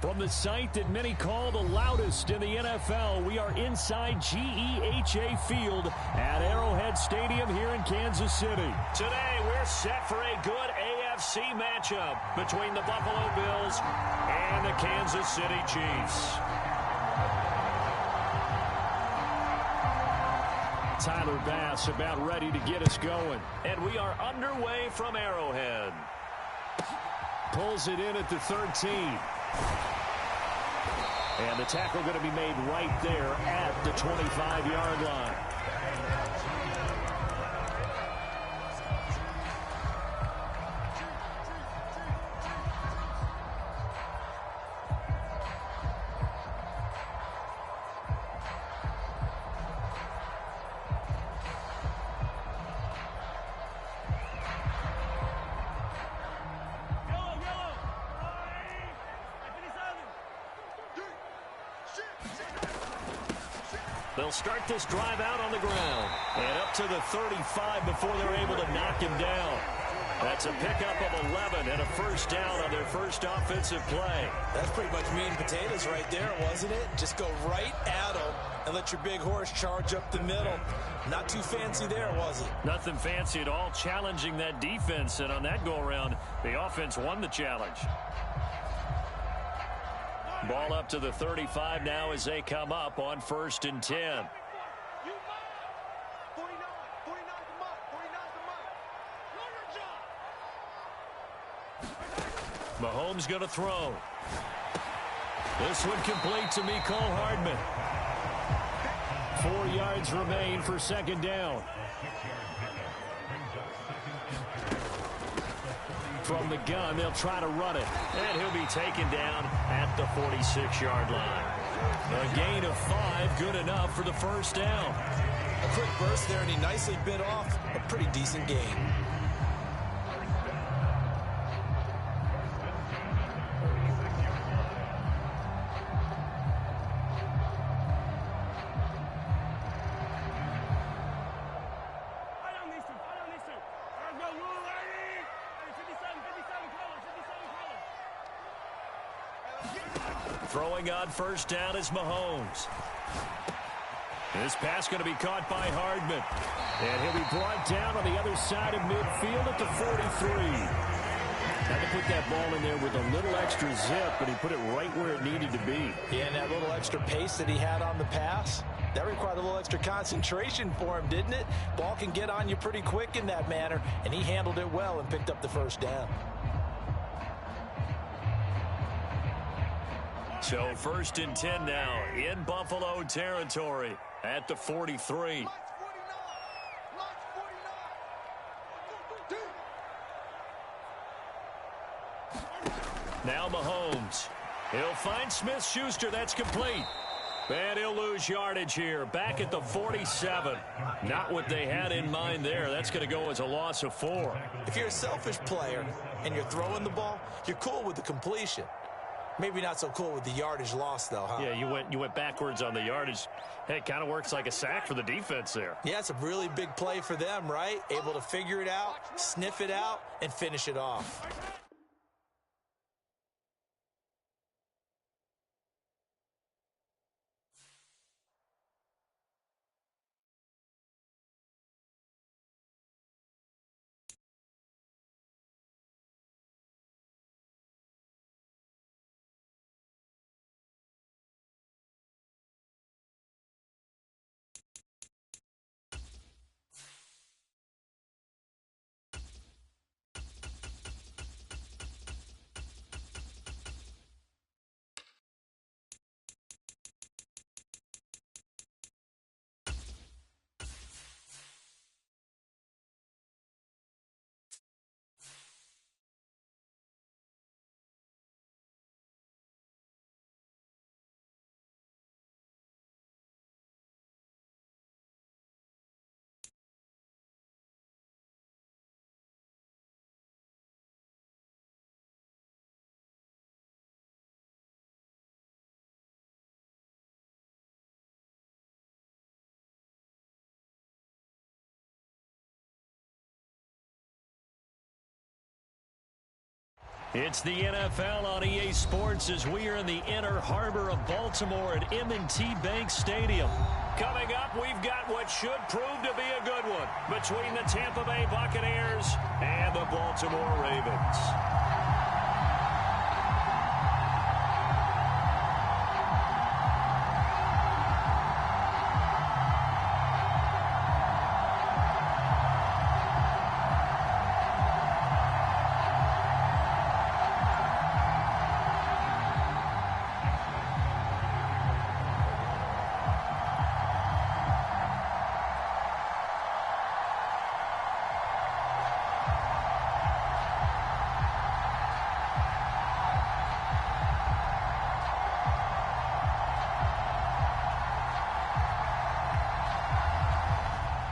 From the site that many call the loudest in the NFL, we are inside GEHA Field at Arrowhead Stadium here in Kansas City. Today, we're set for a good AFC matchup between the Buffalo Bills and the Kansas City Chiefs. Tyler Bass about ready to get us going. And we are underway from Arrowhead. Pulls it in at the 13. And the tackle going to be made right there at the 25-yard line. They'll start this drive out on the ground. And up to the 35 before they're able to knock him down. That's a pickup of 11 and a first down on their first offensive play. That's pretty much meat and potatoes right there, wasn't it? Just go right at them and let your big horse charge up the middle. Not too fancy there, was it? Nothing fancy at all, challenging that defense. And on that go-around, the offense won the challenge. Ball up to the 35 now as they come up on 1st and 10. Mahomes going to throw. This one complete to Mecole Hardman. 4 yards remain for second down. From the gun, they'll try to run it. And he'll be taken down at the 46-yard line. A gain of 5, good enough for the first down. A quick burst there, and he nicely bit off a pretty decent gain. Throwing on first down is Mahomes. This pass going to be caught by Hardman. And he'll be brought down on the other side of midfield at the 43. Had to put that ball in there with a little extra zip, but he put it right where it needed to be. Yeah, and that little extra pace that he had on the pass, that required a little extra concentration for him, didn't it? Ball can get on you pretty quick in that manner, and he handled it well and picked up the first down. So 1st and 10 now in Buffalo territory at the 43. Now Mahomes. He'll find Smith-Schuster. That's complete. And he'll lose yardage here. Back at the 47. Not what they had in mind there. That's going to go as a loss of 4. If you're a selfish player and you're throwing the ball, you're cool with the completion. Maybe not so cool with the yardage loss, though, huh? Yeah, you went backwards on the yardage. Hey, it kind of works like a sack for the defense there. Yeah, it's a really big play for them, right? Able to figure it out, sniff it out, and finish it off. It's the NFL on EA Sports as we are in the inner harbor of Baltimore at M&T Bank Stadium. Coming up, we've got what should prove to be a good one between the Tampa Bay Buccaneers and the Baltimore Ravens.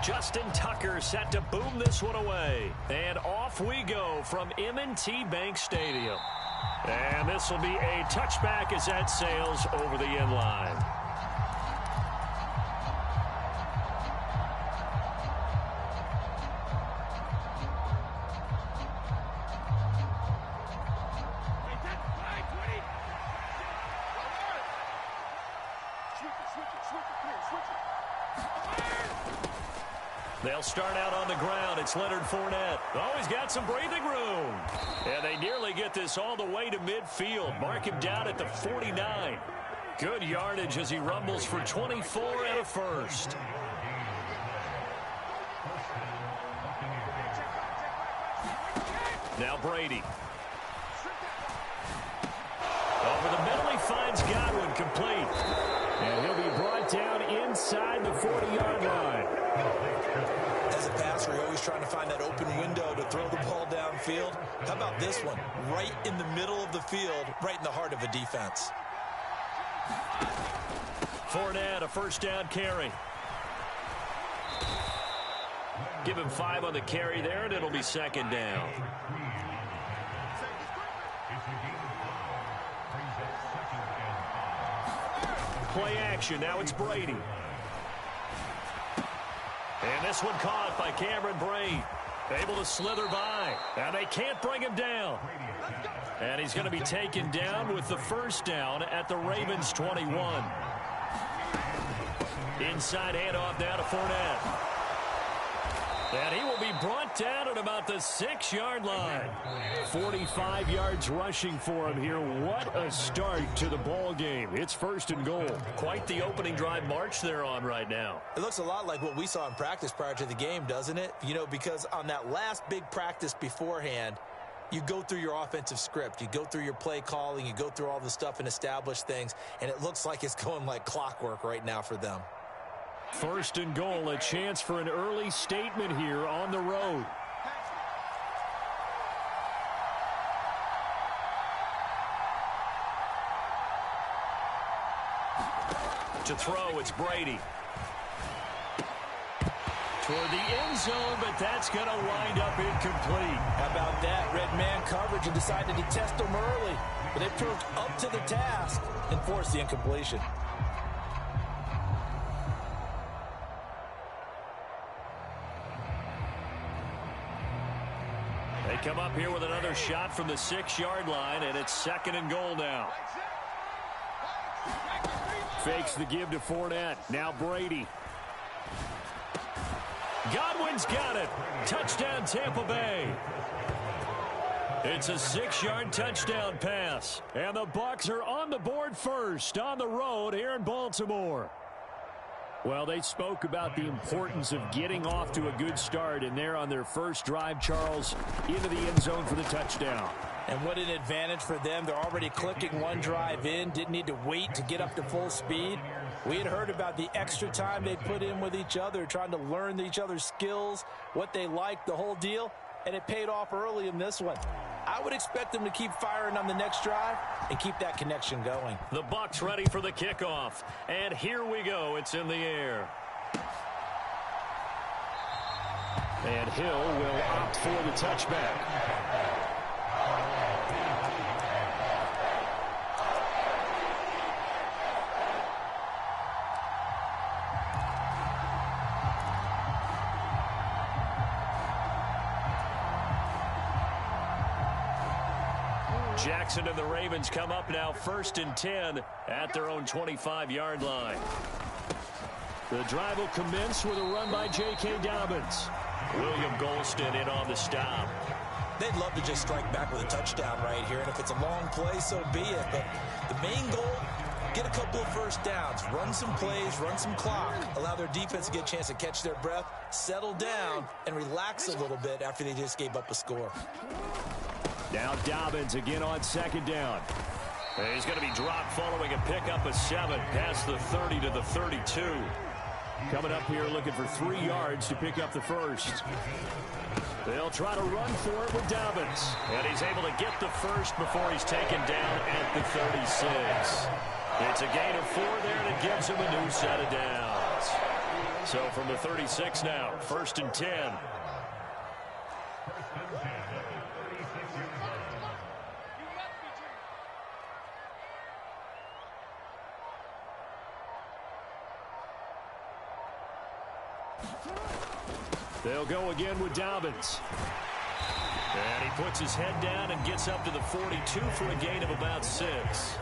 Justin Tucker set to boom this one away. And off we go from M&T Bank Stadium. And this will be a touchback as that sails over the end line. They'll start out on the ground. It's Leonard Fournette. Oh, he's got some breathing room. And they nearly get this all the way to midfield. Mark him down at the 49. Good yardage as he rumbles for 24 and a first. Now Brady. Over the middle, he finds Godwin complete. And he'll be brought down inside the 40-yard line. As a passer, you're always trying to find that open window to throw the ball downfield. How about this one? Right in the middle of the field, right in the heart of a defense. Fournette, a first down carry. Give him 5 on the carry there, and it'll be second down. Play action. Now it's Brady. And this one caught by Cameron Brate. Able to slither by. And they can't bring him down. And he's going to be taken down with the first down at the Ravens 21. Inside handoff now to Fournette. And he will be brought down at about the 6-yard line. 45 yards rushing for him here. What a start to the ball game. It's first and goal. Quite the opening drive march they're on right now. It looks a lot like what we saw in practice prior to the game, doesn't it? You know, because on that last big practice beforehand, you go through your offensive script. You go through your play calling. You go through all the stuff and establish things. And it looks like it's going like clockwork right now for them. First and goal, a chance for an early statement here on the road. To throw, it's Brady. Toward the end zone, but that's going to wind up incomplete. How about that? Red man coverage and decided to test them early. But they proved up to the task and forced the incompletion. They come up here with another shot from the 6-yard line, and it's second and goal now. Fakes the give to Fournette. Now Brady. Godwin's got it. Touchdown, Tampa Bay. It's a 6-yard touchdown pass. And the Bucs are on the board first on the road here in Baltimore. Well, they spoke about the importance of getting off to a good start, and they're on their first drive, Charles, into the end zone for the touchdown. And what an advantage for them. They're already clicking one drive in, didn't need to wait to get up to full speed. We had heard about the extra time they put in with each other, trying to learn each other's skills, what they liked, the whole deal, and it paid off early in this one. I would expect them to keep firing on the next drive and keep that connection going. The Bucs ready for the kickoff. And here we go. It's in the air. And Hill will opt for the touchback. Jackson and the Ravens come up now 1st and 10 at their own 25-yard line. The drive will commence with a run by J.K. Dobbins. William Golston in on the stop. They'd love to just strike back with a touchdown right here, and if it's a long play, so be it. But the main goal, get a couple of first downs, run some plays, run some clock, allow their defense to get a chance to catch their breath, settle down, and relax a little bit after they just gave up a score. Now Dobbins again on 2nd down. And he's going to be dropped following a pickup of 7 past the 30 to the 32. Coming up here looking for 3 yards to pick up the first. They'll try to run for it with Dobbins. And he's able to get the first before he's taken down at the 36. It's a gain of 4 there, and it gives him a new set of downs. So from the 36 now, 1st and 10. They'll go again with Dobbins. And he puts his head down and gets up to the 42 for a gain of about 6.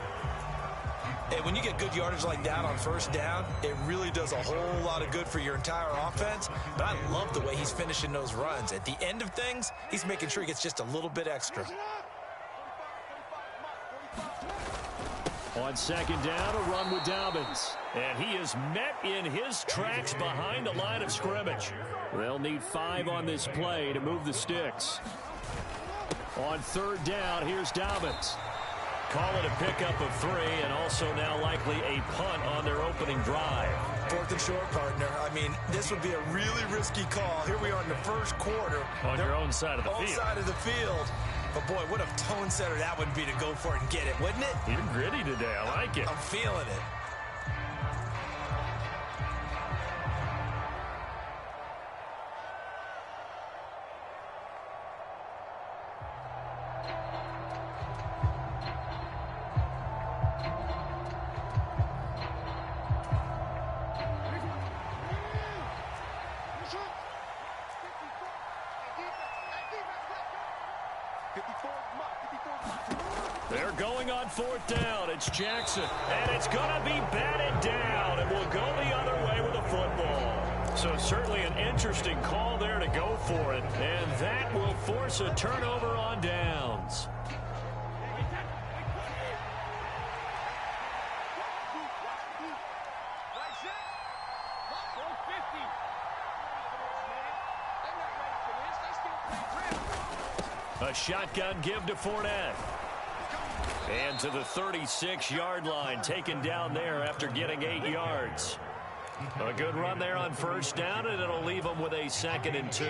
Hey, when you get good yardage like that on 1st down, it really does a whole lot of good for your entire offense. But I love the way he's finishing those runs. At the end of things, he's making sure he gets just a little bit extra. On 2nd down, a run with Dobbins. And he is met in his tracks behind the line of scrimmage. They'll need 5 on this play to move the sticks. On 3rd down, here's Dobbins. Call it a pickup of 3, and also now likely a punt on their opening drive. 4th and short, partner. I mean, this would be a really risky call. Here we are in the 1st quarter. On your own side of the field. Own side of the field. But, boy, what a tone setter that would be to go for it and get it, wouldn't it? You're gritty today. I like it. I'm feeling it. They're going on 4th down. It's Jackson. And it's going to be batted down. And will go the other way with the football. So certainly an interesting call there to go for it. And that will force a turnover on downs. A shotgun give to Fournette. And to the 36-yard line, taken down there after getting 8 yards. A good run there on 1st down, and it'll leave them with a 2nd and 2.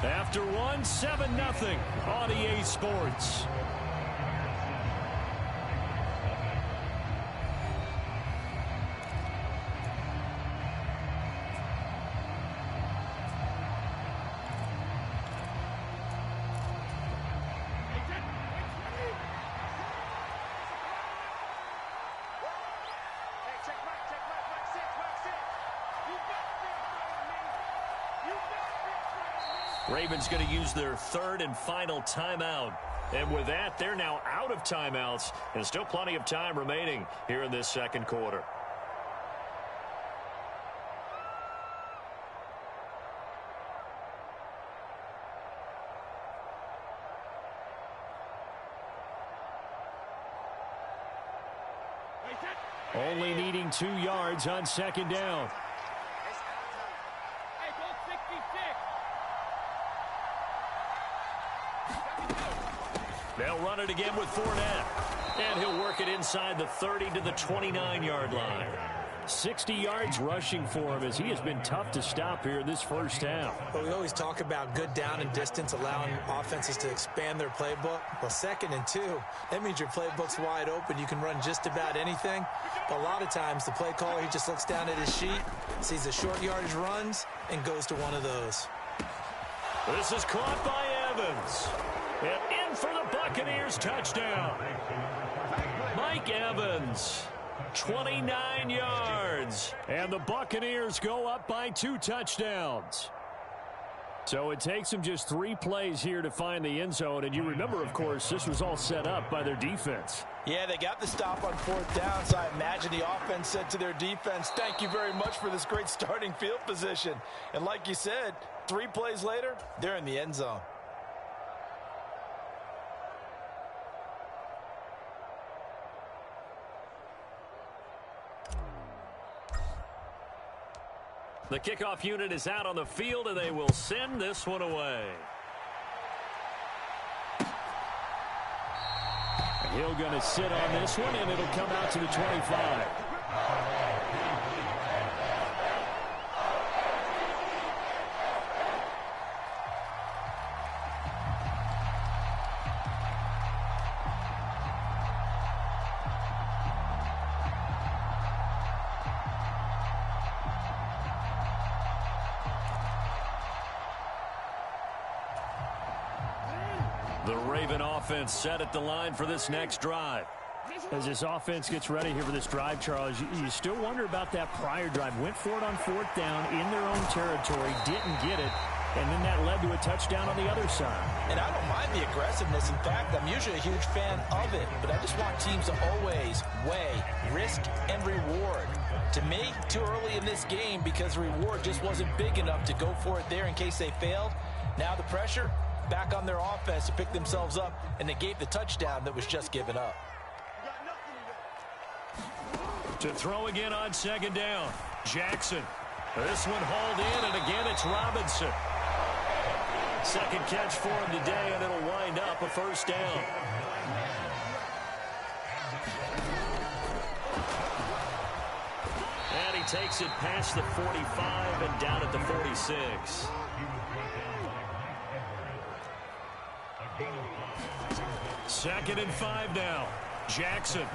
After 1, 7-0 on EA Sports. Ravens going to use their 3rd and final timeout. And with that, they're now out of timeouts. And still plenty of time remaining here in this 2nd quarter. Only needing 2 yards on 2nd down. They'll run it again with Fournette. And he'll work it inside the 30 to the 29-yard line. 60 yards rushing for him as he has been tough to stop here in this 1st half. Well, we always talk about good down and distance, allowing offenses to expand their playbook. Well, 2nd and 2, that means your playbook's wide open. You can run just about anything. But a lot of times, the play caller, he just looks down at his sheet, sees the short yardage runs, and goes to one of those. This is caught by Evans. And in for the Buccaneers touchdown. Mike Evans, 29 yards. And the Buccaneers go up by 2 touchdowns. So it takes them just 3 plays here to find the end zone. And you remember, of course, this was all set up by their defense. Yeah, they got the stop on 4th down, so I imagine the offense said to their defense, thank you very much for this great starting field position. And like you said, 3 plays later, they're in the end zone. The kickoff unit is out on the field, and they will send this one away. Hill going to sit on this one, and it'll come out to the 25. The Raven offense set at the line for this next drive. As this offense gets ready here for this drive, Charles, you still wonder about that prior drive. Went for it on 4th down in their own territory, didn't get it, and then that led to a touchdown on the other side. And I don't mind the aggressiveness. In fact, I'm usually a huge fan of it, but I just want teams to always weigh risk and reward. To me, too early in this game because the reward just wasn't big enough to go for it there in case they failed. Now the pressure back on their offense to pick themselves up, and they gave the touchdown that was just given up. To throw again on 2nd down, Jackson. This one hauled in, and again it's Robinson. Second catch for him today, and it'll wind up a 1st down. And he takes it past the 45 and down at the 46. Second and 5 now. Jackson.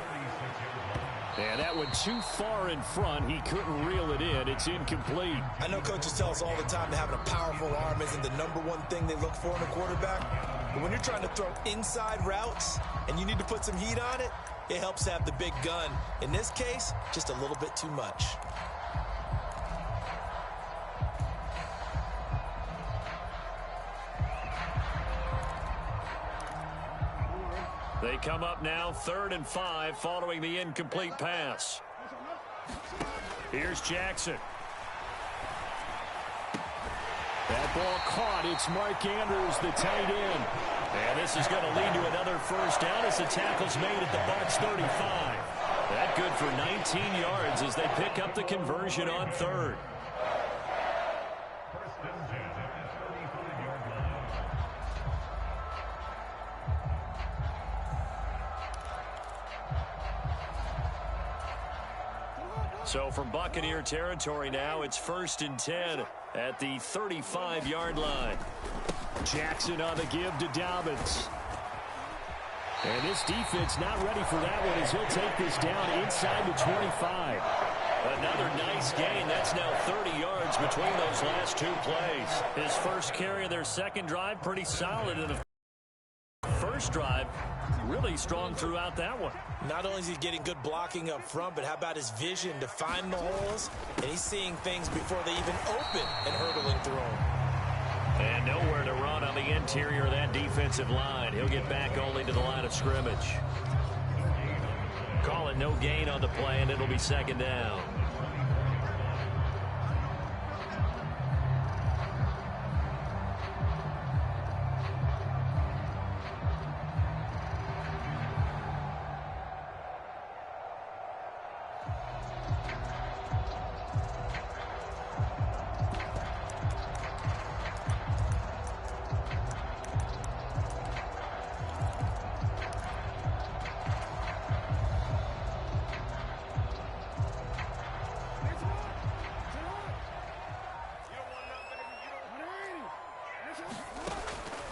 And that one too far in front. He couldn't reel it in. It's incomplete. I know coaches tell us all the time that having a powerful arm isn't the #1 thing they look for in a quarterback. But when you're trying to throw inside routes and you need to put some heat on it, it helps have the big gun. In this case, just a little bit too much. They come up now 3rd and 5 following the incomplete pass. Here's Jackson. That ball caught. It's Mark Andrews, the tight end. And this is going to lead to another 1st down as the tackle's made at the Bucs 35. That good for 19 yards as they pick up the conversion on 3rd. So from Buccaneer territory now, it's 1st and 10 at the 35-yard line. Jackson on the give to Dobbins. And this defense not ready for that one as he'll take this down inside the 25. Another nice gain. That's now 30 yards between those last 2 plays. His first carry of their second drive, pretty solid. In the first drive, really strong throughout that one. Not only is he getting good blocking up front, but how about his vision to find the holes? And he's seeing things before they even open and hurdling through them. And nowhere to run on the interior of that defensive line. He'll get back only to the line of scrimmage. Call it no gain on the play, and it'll be 2nd down.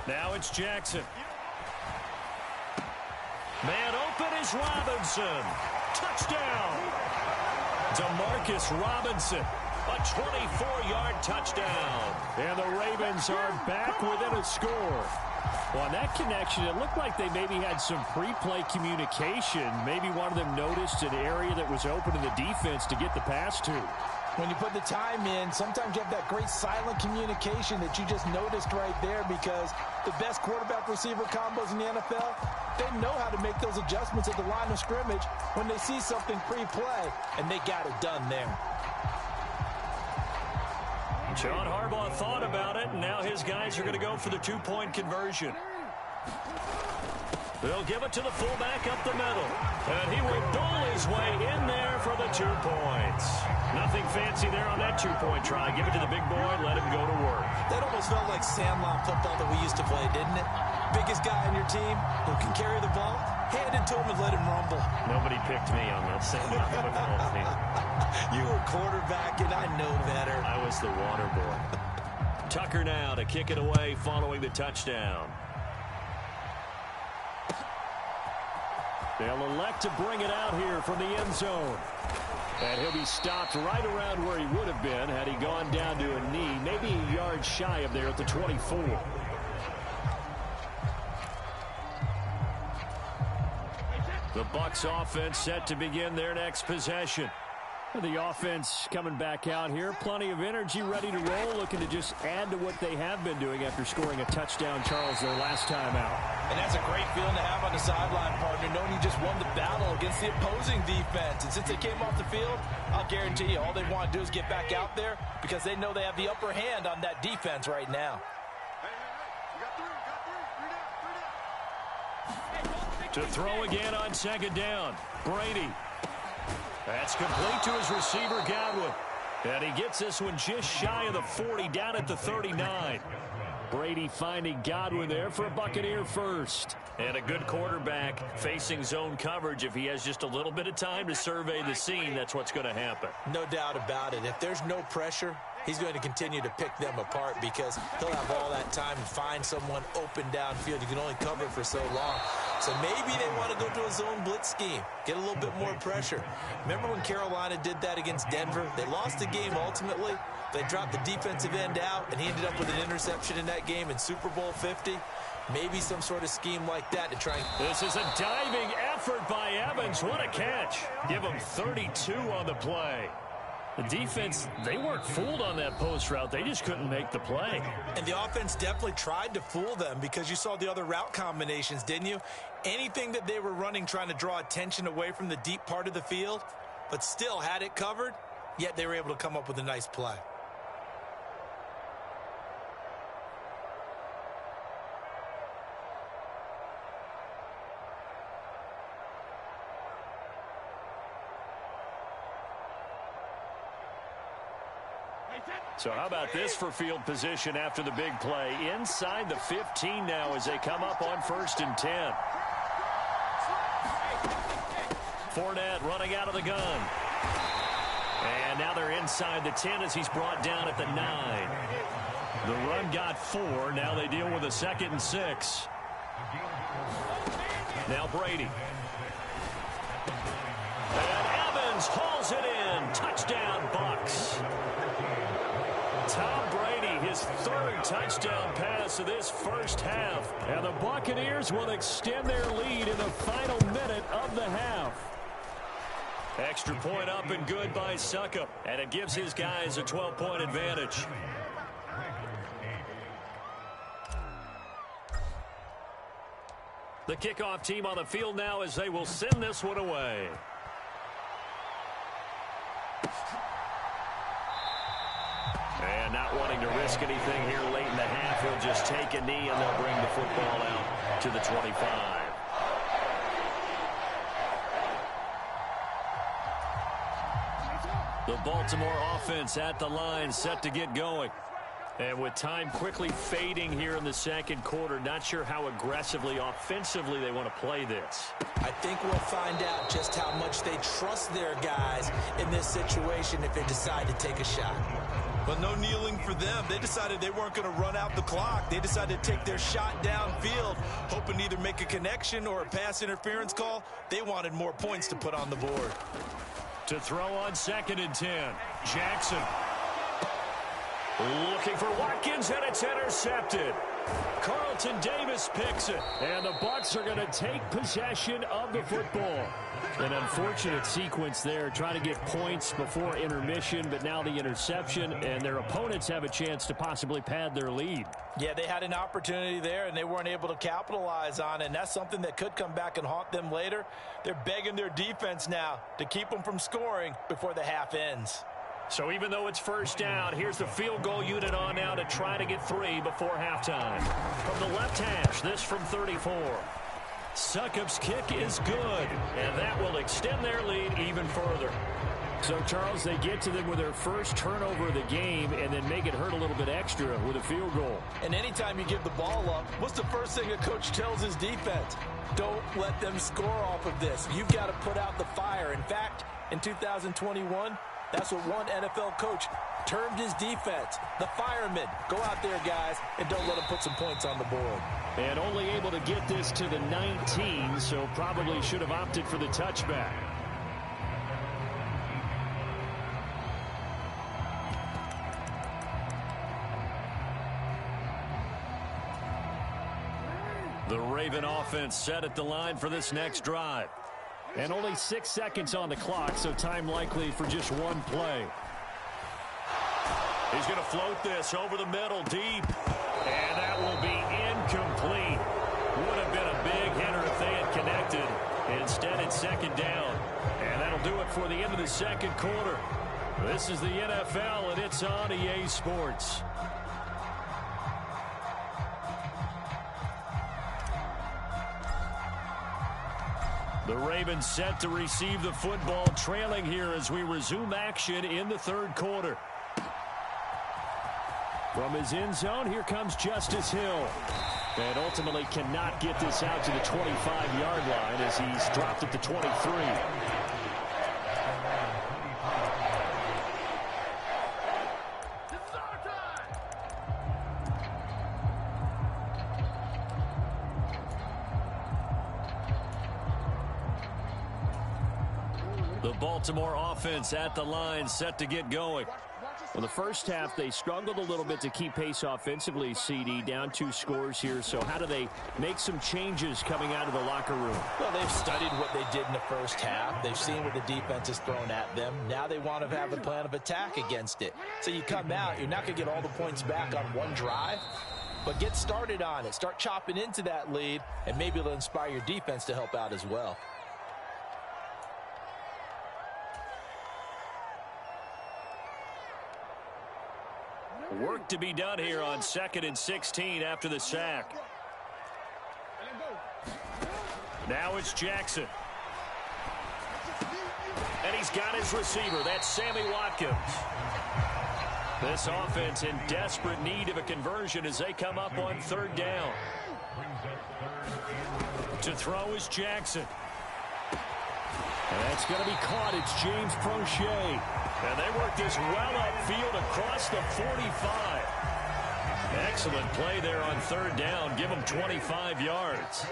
Now it's Jackson. Man open is Robinson. Touchdown. DeMarcus Robinson. A 24-yard touchdown. And the Ravens are back within a score. Well, on that connection, it looked like they maybe had some pre-play communication. Maybe one of them noticed an area that was open to the defense to get the pass to. When you put the time in, sometimes you have that great silent communication that you just noticed right there, because the best quarterback-receiver combos in the NFL, they know how to make those adjustments at the line of scrimmage when they see something pre-play, and they got it done there. John Harbaugh thought about it, and now his guys are going to go for the two-point conversion. They'll give it to the fullback up the middle. And he will bowl his way in there for the 2 points. Nothing fancy there on that two-point try. Give it to the big boy, let him go to work. That almost felt like Sandlot football that we used to play, didn't it? Biggest guy on your team who can carry the ball, hand it to him and let him rumble. Nobody picked me on that Sandlot football team. You were quarterback, and I know better. I was the water boy. Tucker now to kick it away following the touchdown. They'll elect to bring it out here from the end zone. And he'll be stopped right around where he would have been had he gone down to a knee, maybe a yard shy of there at the 24. The Bucs offense set to begin their next possession. The offense coming back out here. Plenty of energy, ready to roll, looking to just add to what they have been doing after scoring a touchdown, Charles, their last time out. And that's a great feeling to have on the sideline, partner, knowing you just won the battle against the opposing defense. And since they came off the field, I'll guarantee you all they want to do is get back out there, because they know they have the upper hand on that defense right now. To throw again on second down, Brady. That's complete to his receiver, Godwin. And he gets this one just shy of the 40, down at the 39. Brady finding Godwin there for a Buccaneer first. And a good quarterback facing zone coverage. If he has just a little bit of time to survey the scene, that's what's going to happen. No doubt about it. If there's no pressure, he's going to continue to pick them apart, because he'll have all that time to find someone open downfield. You can only cover for so long. So maybe they want to go to a zone blitz scheme, get a little bit more pressure. Remember when Carolina did that against Denver? They lost the game ultimately. They dropped the defensive end out, and he ended up with an interception in that game in Super Bowl 50. Maybe some sort of scheme like that to try and... This is a diving effort by Evans. What a catch. Give him 32 on the play. The defense, they weren't fooled on that post route. They just couldn't make the play. And the offense definitely tried to fool them, because you saw the other route combinations, didn't you? Anything that they were running trying to draw attention away from the deep part of the field, but still had it covered, yet they were able to come up with a nice play. So how about this for field position after the big play? Inside the 15 now as they come up on 1st and 10. Fournette running out of the gun. And now they're inside the 10 as he's brought down at the 9. The run got 4. Now they deal with a 2nd and 6. Now Brady. And Evans hauls it in. Touchdown, Bucs. Tom Brady, his 3rd touchdown pass of this first half. And the Buccaneers will extend their lead in the final minute of the half. Extra point up and good by Suckup. And it gives his guys a 12-point advantage. The kickoff team on the field now as they will send this one away. And not wanting to risk anything here late in the half, he'll just take a knee and they'll bring the football out to the 25. The Baltimore offense at the line, set to get going. And with time quickly fading here in the second quarter, not sure how aggressively, offensively they want to play this. I think we'll find out just how much they trust their guys in this situation if they decide to take a shot. But no kneeling for them. They decided they weren't going to run out the clock. They decided to take their shot downfield, hoping to either make a connection or a pass interference call. They wanted more points to put on the board. To throw on 2nd and 10. Jackson. Looking for Watkins, and it's intercepted. Carlton Davis picks it, and the Bucs are going to take possession of the football. An unfortunate sequence there, trying to get points before intermission, but now the interception, and their opponents have a chance to possibly pad their lead. Yeah, they had an opportunity there, and they weren't able to capitalize on it, and that's something that could come back and haunt them later. They're begging their defense now to keep them from scoring before the half ends. So even though it's first down, here's the field goal unit on now to try to get 3 before halftime. From the left hash, this from 34. Succop's kick is good, and that will extend their lead even further. So, Charles, they get to them with their first turnover of the game and then make it hurt a little bit extra with a field goal. And anytime you give the ball up, what's the first thing a coach tells his defense? Don't let them score off of this. You've got to put out the fire. In fact, in 2021, that's what one NFL coach termed his defense, the firemen. Go out there, guys, and don't let them put some points on the board. And only able to get this to the 19, so probably should have opted for the touchback. The Raven offense set at the line for this next drive. And only 6 seconds on the clock, so time likely for just one play. He's going to float this over the middle deep. And that will be incomplete. Would have been a big hitter if they had connected. Instead, it's second down. And that'll do it for the end of the second quarter. This is the NFL, and it's on EA Sports. The Ravens set to receive the football, trailing here as we resume action in the third quarter. From his end zone, here comes Justice Hill. And ultimately cannot get this out to the 25-yard line as he's dropped at the 23. The Baltimore offense at the line, set to get going. Well, the first half, they struggled a little bit to keep pace offensively, CD, down 2 scores here. So how do they make some changes coming out of the locker room? Well, they've studied what they did in the first half. They've seen what the defense has thrown at them. Now they want to have a plan of attack against it. So you come out, you're not going to get all the points back on one drive, but get started on it. Start chopping into that lead, and maybe it'll inspire your defense to help out as well. Work to be done here on 2nd and 16 after the sack. Now it's Jackson. And he's got his receiver. That's Sammy Watkins. This offense in desperate need of a conversion as they come up on 3rd down. To throw is Jackson. And that's going to be caught. It's James Prochet. And they work this well upfield across the 45. Excellent play there on 3rd down. Give them 25 yards.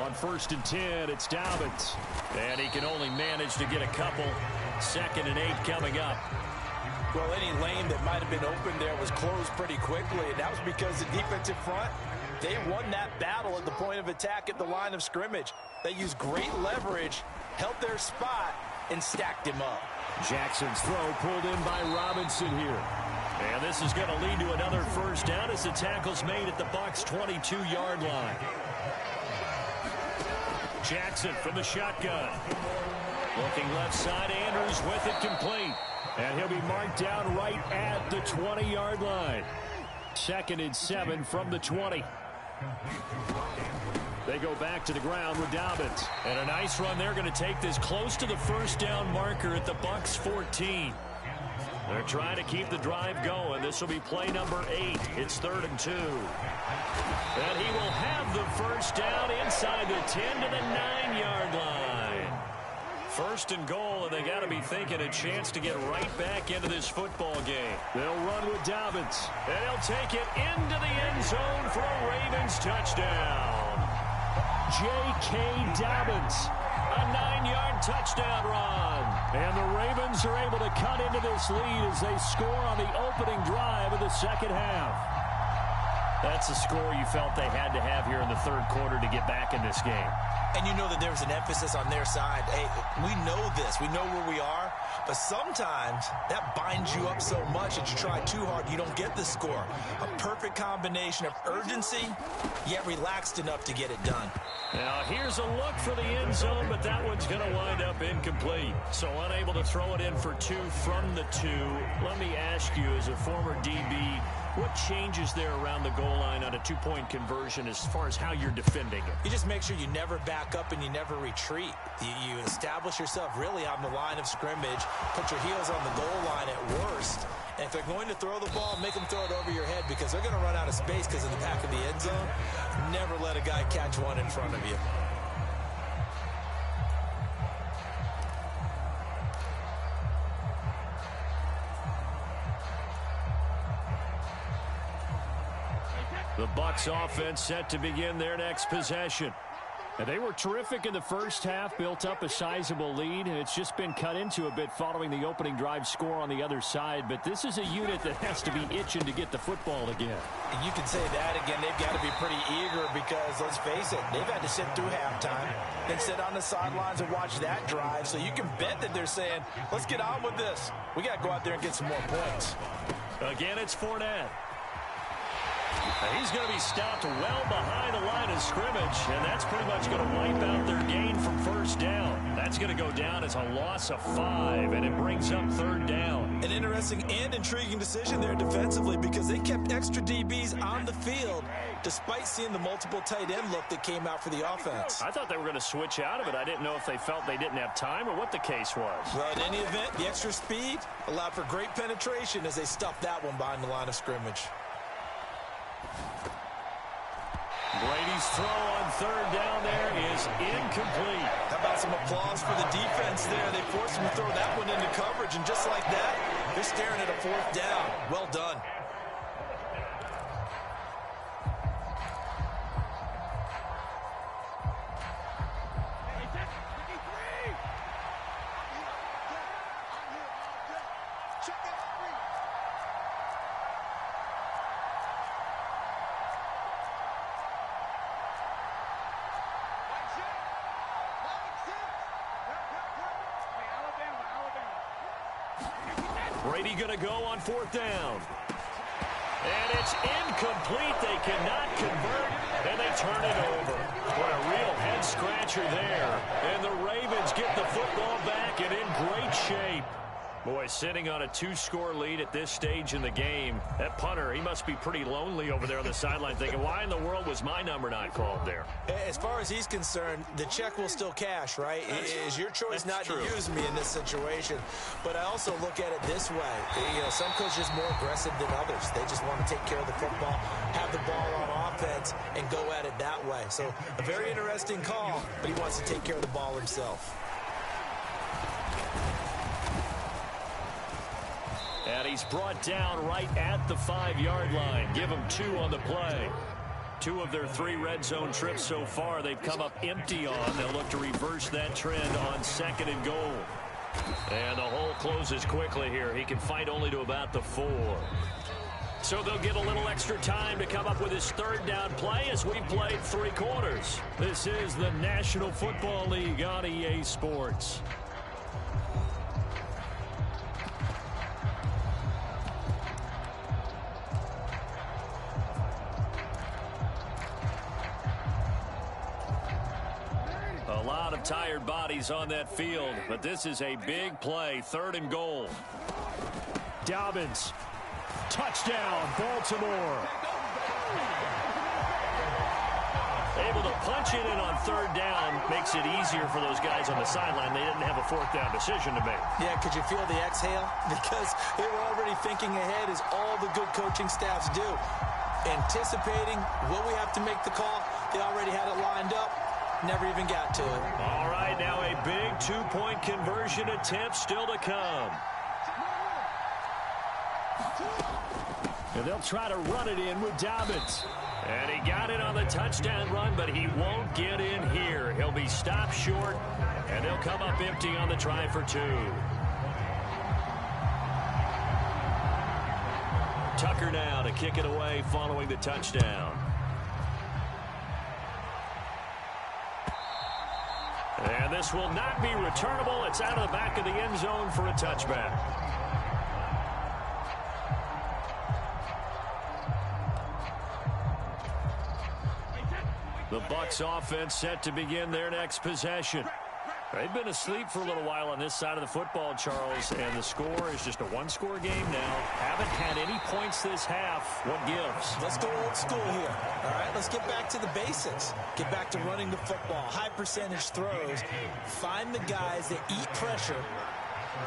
On 1st and 10, it's Dobbins. And he can only manage to get a couple. 2nd and 8 coming up. Well, any lane that might have been open there was closed pretty quickly, and that was because the defensive front, they won that battle at the point of attack at the line of scrimmage. They used great leverage, held their spot, and stacked him up. Jackson's throw pulled in by Robinson here. And this is going to lead to another 1st down as the tackle's made at the Bucs' 22-yard line. Jackson from the shotgun. Looking left side, Andrews with it complete. And he'll be marked down right at the 20-yard line. 2nd and 7 from the 20. They go back to the ground with Dobbins. And a nice run. They're going to take this close to the 1st down marker at the Bucs' 14. They're trying to keep the drive going. This will be play number 8. It's 3rd and 2. And he will have the 1st down inside the 10 to the 9-yard line. 1st and goal, and they got to be thinking a chance to get right back into this football game. They'll run with Dobbins, and he'll take it into the end zone for a Ravens touchdown. J.K. Dobbins, a 9-yard touchdown run. And the Ravens are able to cut into this lead as they score on the opening drive of the second half. That's a score you felt they had to have here in the third quarter to get back in this game. And you know that there was an emphasis on their side. Hey, we know this. We know where we are. But sometimes that binds you up so much that you try too hard, you don't get the score. A perfect combination of urgency, yet relaxed enough to get it done. Now, here's a look for the end zone, but that one's going to wind up incomplete. So unable to throw it in for 2 from the 2. Let me ask you, as a former DB, what changes there around the goal line on a 2-point conversion as far as how you're defending it? You just make sure you never back up and you never retreat. You establish yourself really on the line of scrimmage, put your heels on the goal line at worst. And if they're going to throw the ball, make them throw it over your head because they're going to run out of space because of the back of the end zone. Never let a guy catch one in front of you. The Bucs offense set to begin their next possession. And they were terrific in the first half, built up a sizable lead, and it's just been cut into a bit following the opening drive score on the other side. But this is a unit that has to be itching to get the football again. And you can say that again. They've got to be pretty eager because, let's face it, they've had to sit through halftime and sit on the sidelines and watch that drive. So you can bet that they're saying, let's get on with this. We got to go out there and get some more points. Again, it's Fournette. He's going to be stopped well behind the line of scrimmage, and that's pretty much going to wipe out their gain from first down. That's going to go down as a loss of 5, and it brings up third down. An interesting and intriguing decision there defensively because they kept extra DBs on the field despite seeing the multiple tight end look that came out for the offense. I thought they were going to switch out of it. I didn't know if they felt they didn't have time or what the case was. Well, in any event, the extra speed allowed for great penetration as they stuffed that one behind the line of scrimmage. Brady's throw on third down there is incomplete. How about some applause for the defense there? They forced him to throw that one into coverage, and just like that, they're staring at a 4th down. Well done. Brady going to go on 4th down. And it's incomplete. They cannot convert, and they turn it over. What a real head-scratcher there. And the Ravens get the football back and in great shape. Boy, sitting on a 2-score lead at this stage in the game, that punter, he must be pretty lonely over there on the sideline thinking, why in the world was my number not called there? As far as he's concerned, the check will still cash, right? It is your choice not to use me in this situation. But I also look at it this way. You know, some coaches are more aggressive than others. They just want to take care of the football, have the ball on offense, and go at it that way. So a very interesting call, but he wants to take care of the ball himself. And he's brought down right at the 5-yard line. Give him 2 on the play. 2 of their 3 red zone trips so far they've come up empty on. They'll look to reverse that trend on 2nd and goal. And the hole closes quickly here. He can fight only to about the 4. So they'll get a little extra time to come up with his 3rd down play as we played 3 quarters. This is the National Football League on EA Sports. A lot of tired bodies on that field, but this is a big play. 3rd and goal. Dobbins. Touchdown, Baltimore. Able to punch it in on 3rd down makes it easier for those guys on the sideline. They didn't have a 4th down decision to make. Yeah, could you feel the exhale? Because they were already thinking ahead, as all the good coaching staffs do. Anticipating, will we have to make the call? They already had it lined up. Never even got to it. All right, now a big 2-point conversion attempt still to come. And they'll try to run it in with Dobbins. And he got it on the touchdown run, but he won't get in here. He'll be stopped short, and they'll come up empty on the try for 2. Tucker now to kick it away following the touchdown. And this will not be returnable. It's out of the back of the end zone for a touchback. The Bucs offense set to begin their next possession. They've been asleep for a little while on this side of the football, Charles, and the score is just a one-score game now. Haven't had any points this half. What gives? Let's go old school here. All right, let's get back to the basics. Get back to running the football, high percentage throws. Find the guys that eat pressure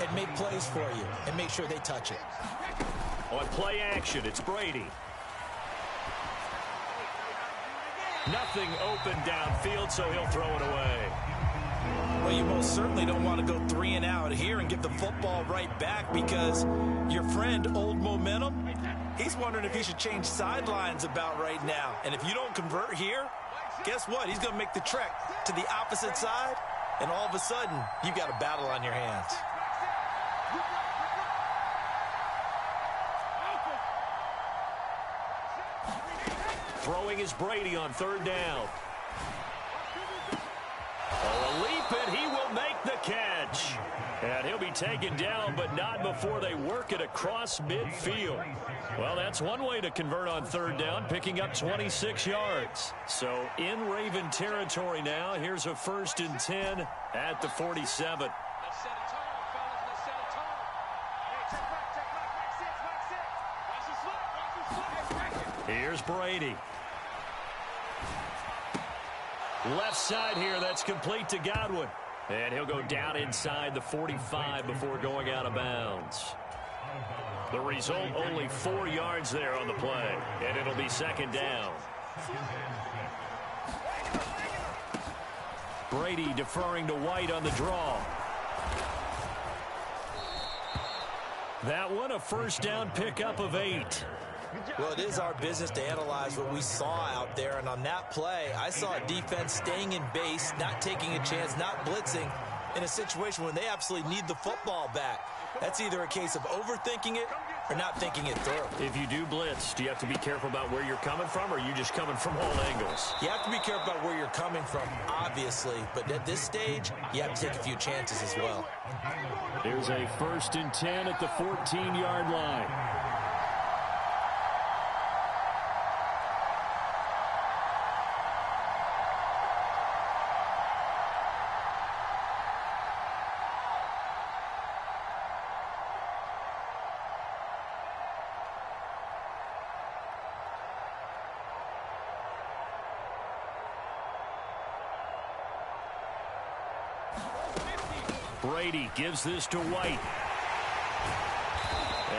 and make plays for you and make sure they touch it. On play action, it's Brady. Nothing open downfield, so he'll throw it away. Well, you most certainly don't want to go 3 and out here and give the football right back because your friend, Old Momentum, he's wondering if he should change sidelines about right now. And if you don't convert here, guess what? He's going to make the trek to the opposite side, and all of a sudden, you've got a battle on your hands. Throwing is Brady on 3rd down. Oh, a leap, and he will make the catch. And he'll be taken down, but not before they work it across midfield. Well, that's one way to convert on 3rd down, picking up 26 yards. So in Raven territory now. Here's a 1st and 10 at the 47. Here's Brady. Left side here, that's complete to Godwin. And he'll go down inside the 45 before going out of bounds. The result, only 4 yards there on the play. And it'll be 2nd down. Brady deferring to White on the draw. That one, a 1st down pickup of 8. Well, it is our business to analyze what we saw out there, and on that play, I saw a defense staying in base, not taking a chance, not blitzing in a situation when they absolutely need the football back. That's either a case of overthinking it or not thinking it through. If you do blitz, do you have to be careful about where you're coming from, or are you just coming from all angles? You have to be careful about where you're coming from, obviously, but at this stage, you have to take a few chances as well. Here's a 1st and 10 at the 14-yard line. Brady gives this to White.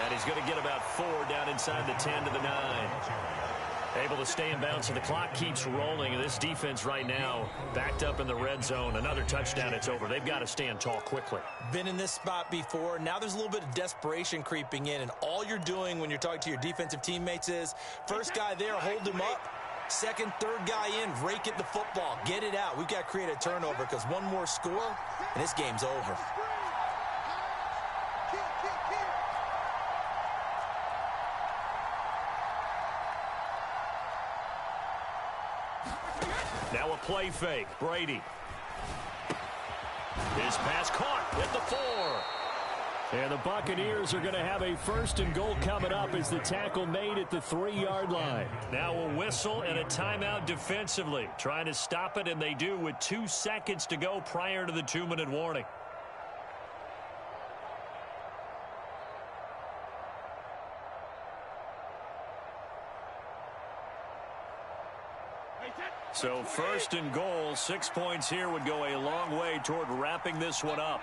And he's going to get about 4 down inside the 10 to the 9. Able to stay in bounds, so the clock keeps rolling. And this defense right now backed up in the red zone. Another touchdown, it's over. They've got to stand tall quickly. Been in this spot before. Now there's a little bit of desperation creeping in. And all you're doing when you're talking to your defensive teammates is, first guy there, hold him up. Second, third guy in, rake it the football. Get it out. We've got to create a turnover because one more score, and this game's over. Now a play fake. Brady. His pass caught at the 4. And the Buccaneers are going to have a 1st and goal coming up as the tackle made at the 3-yard line. Now a whistle and a timeout defensively. Trying to stop it, and they do with 2 seconds to go prior to the 2-minute warning. So 1st and goal, 6 points here would go a long way toward wrapping this one up.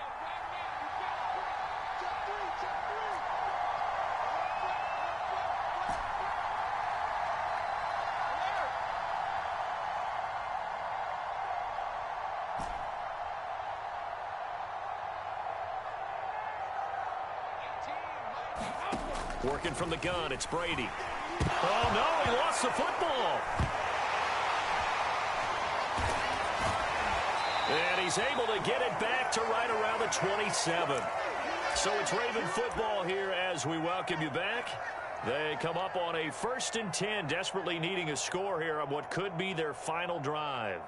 Working from the gun, it's Brady. Oh, no, he lost the football. And he's able to get it back to right around the 27. So it's Raven football here as we welcome you back. They come up on a 1st and 10, desperately needing a score here on what could be their final drive.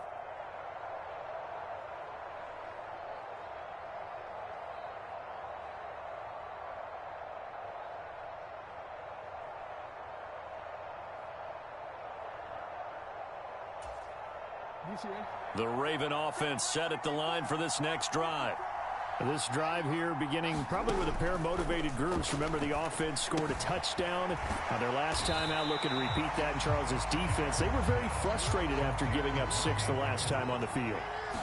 The Raven offense set at the line for this next drive. This drive here beginning probably with a pair of motivated groups. Remember, the offense scored a touchdown on their last time out, looking to repeat that in Charles's defense. They were very frustrated after giving up 6 the last time on the field.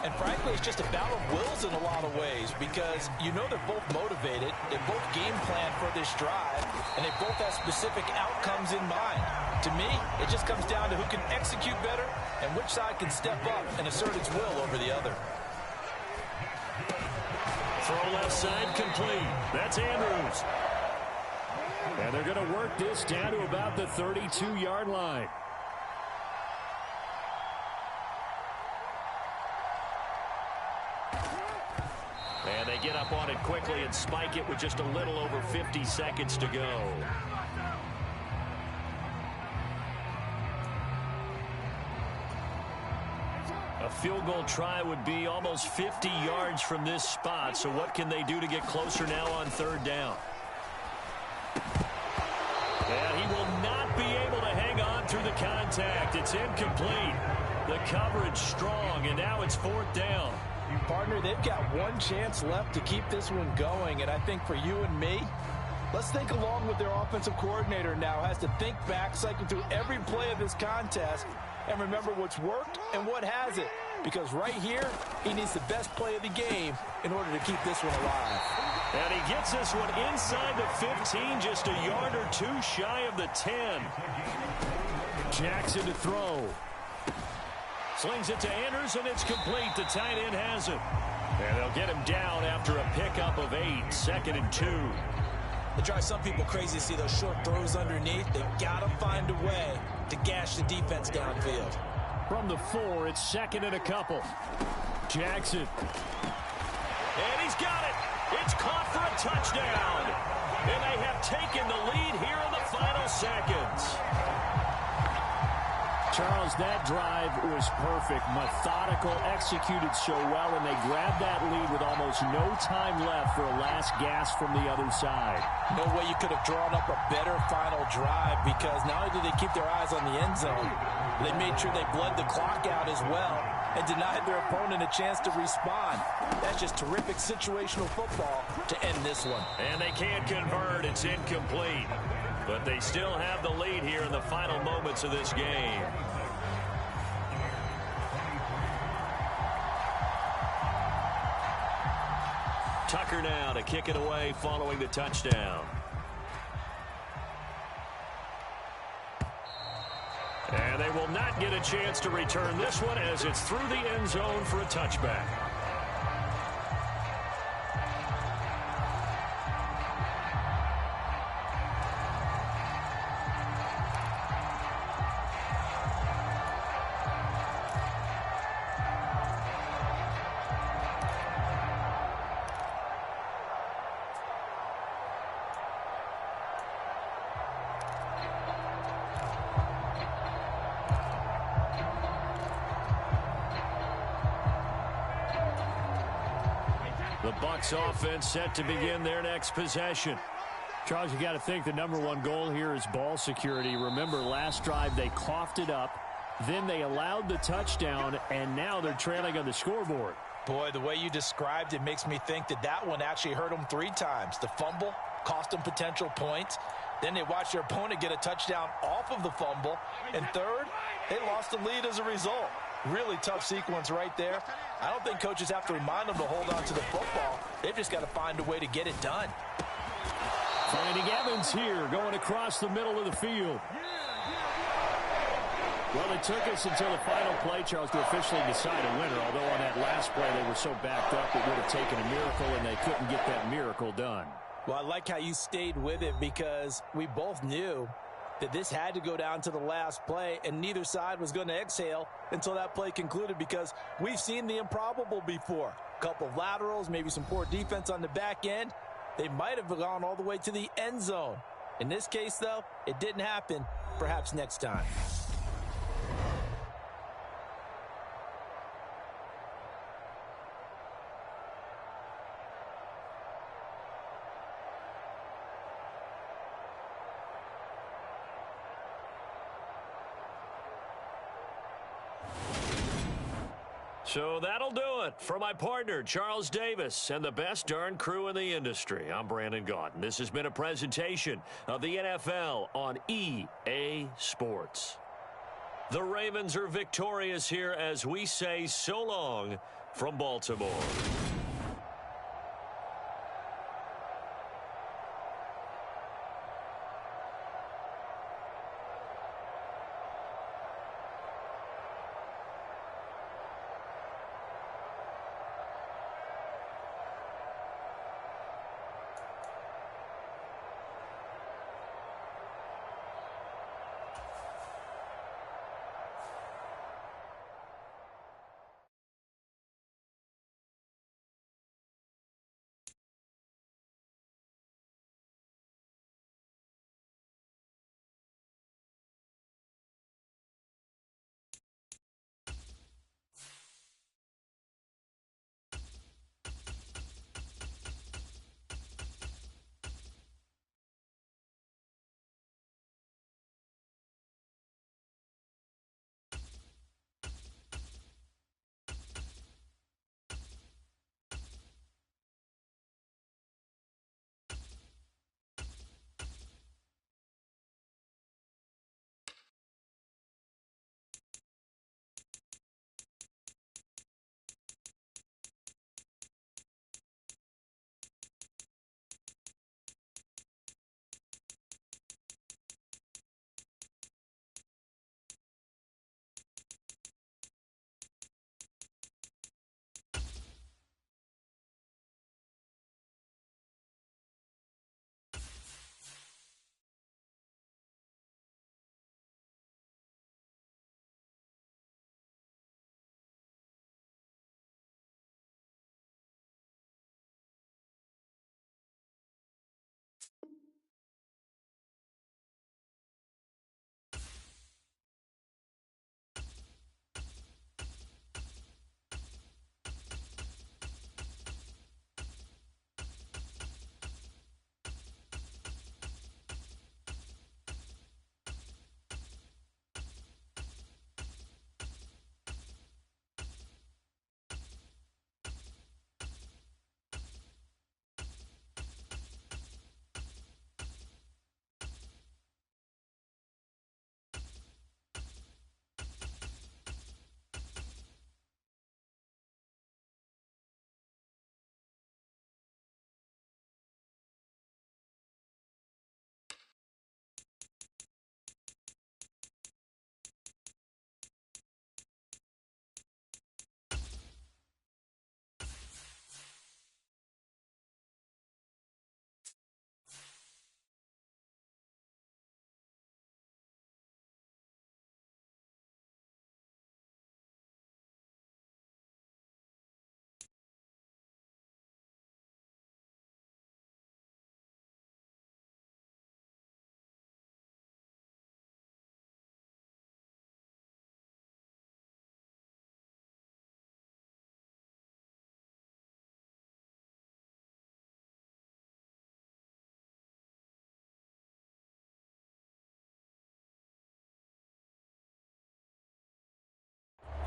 And frankly, it's just a battle of wills in a lot of ways because you know they're both motivated, they both game plan for this drive, and they both have specific outcomes in mind. To me, it just comes down to who can execute better and which side can step up and assert its will over the other. Throw left side complete. That's Andrews. And they're going to work this down to about the 32-yard line. And they get up on it quickly and spike it with just a little over 50 seconds to go. A field goal try would be almost 50 yards from this spot. So what can they do to get closer now on 3rd down? And he will not be able to hang on through the contact. It's incomplete. The coverage strong, and now it's 4th down. Partner, they've got one chance left to keep this one going, and I think for you and me, let's think along with their offensive coordinator now. Has to think back, cycle through every play of this contest, and remember what's worked and what hasn't. Because right here, he needs the best play of the game in order to keep this one alive. And he gets this one inside the 15, just a yard or 2 shy of the 10. Jackson to throw. Slings it to Anders, and it's complete. The tight end has it. And they'll get him down after a pickup of 8, 2nd and 2. It drives some people crazy to see those short throws underneath. They've got to find a way to gash the defense downfield. From the 4, it's 2nd and a couple. Jackson. And he's got it. It's caught for a touchdown. And they have taken the lead here in the final seconds. Charles, that drive was perfect, methodical, executed so well, and they grabbed that lead with almost no time left for a last gasp from the other side. No way you could have drawn up a better final drive because not only did they keep their eyes on the end zone, they made sure they bled the clock out as well and denied their opponent a chance to respond. That's just terrific situational football to end this one. And they can't convert. It's incomplete. But they still have the lead here in the final moments of this game. Tucker now to kick it away following the touchdown. And they will not get a chance to return this one as it's through the end zone for a touchback. The Bucs offense set to begin their next possession. Charles, you got to think the #1 goal here is ball security. Remember, last drive they coughed it up, then they allowed the touchdown, and now they're trailing on the scoreboard. Boy, the way you described it makes me think that that one actually hurt them 3 times. The fumble cost them potential points. Then they watched their opponent get a touchdown off of the fumble. And third, they lost the lead as a result. Really tough sequence right there. I don't think coaches have to remind them to hold on to the football. They've just got to find a way to get it done. Finding Evans here, going across the middle of the field. Well, it took us until the final play, Charles, to officially decide a winner. Although on that last play they were so backed up it would have taken a miracle, and they couldn't get that miracle done. Well, I like how you stayed with it because we both knew that this had to go down to the last play, and neither side was going to exhale until that play concluded because we've seen the improbable before. A couple of laterals, maybe some poor defense on the back end. They might have gone all the way to the end zone. In this case, though, it didn't happen. Perhaps next time. So that'll do it for my partner, Charles Davis, and the best darn crew in the industry. I'm Brandon Gaudin. This has been a presentation of the NFL on EA Sports. The Ravens are victorious here as we say so long from Baltimore.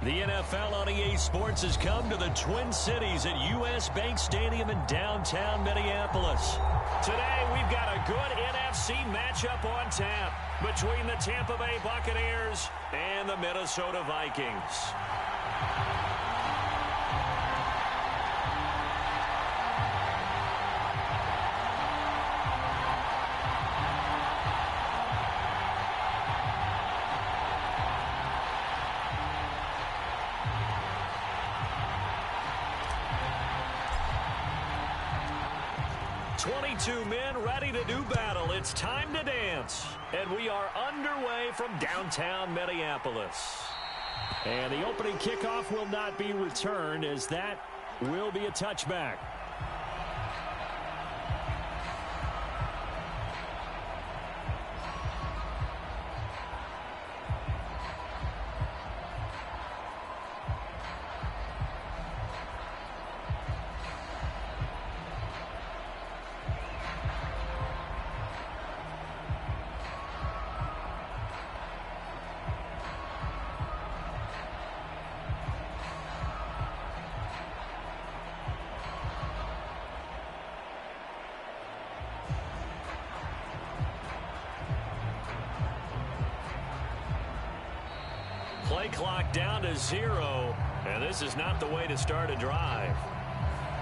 The NFL on EA Sports has come to the Twin Cities at U.S. Bank Stadium in downtown Minneapolis. Today, we've got a good NFC matchup on tap between the Tampa Bay Buccaneers and the Minnesota Vikings. 22 men ready to do battle. It's time to dance. And we are underway from downtown Minneapolis. And the opening kickoff will not be returned, as that will be a touchback. clock down to 0. And this is not the way to start a drive.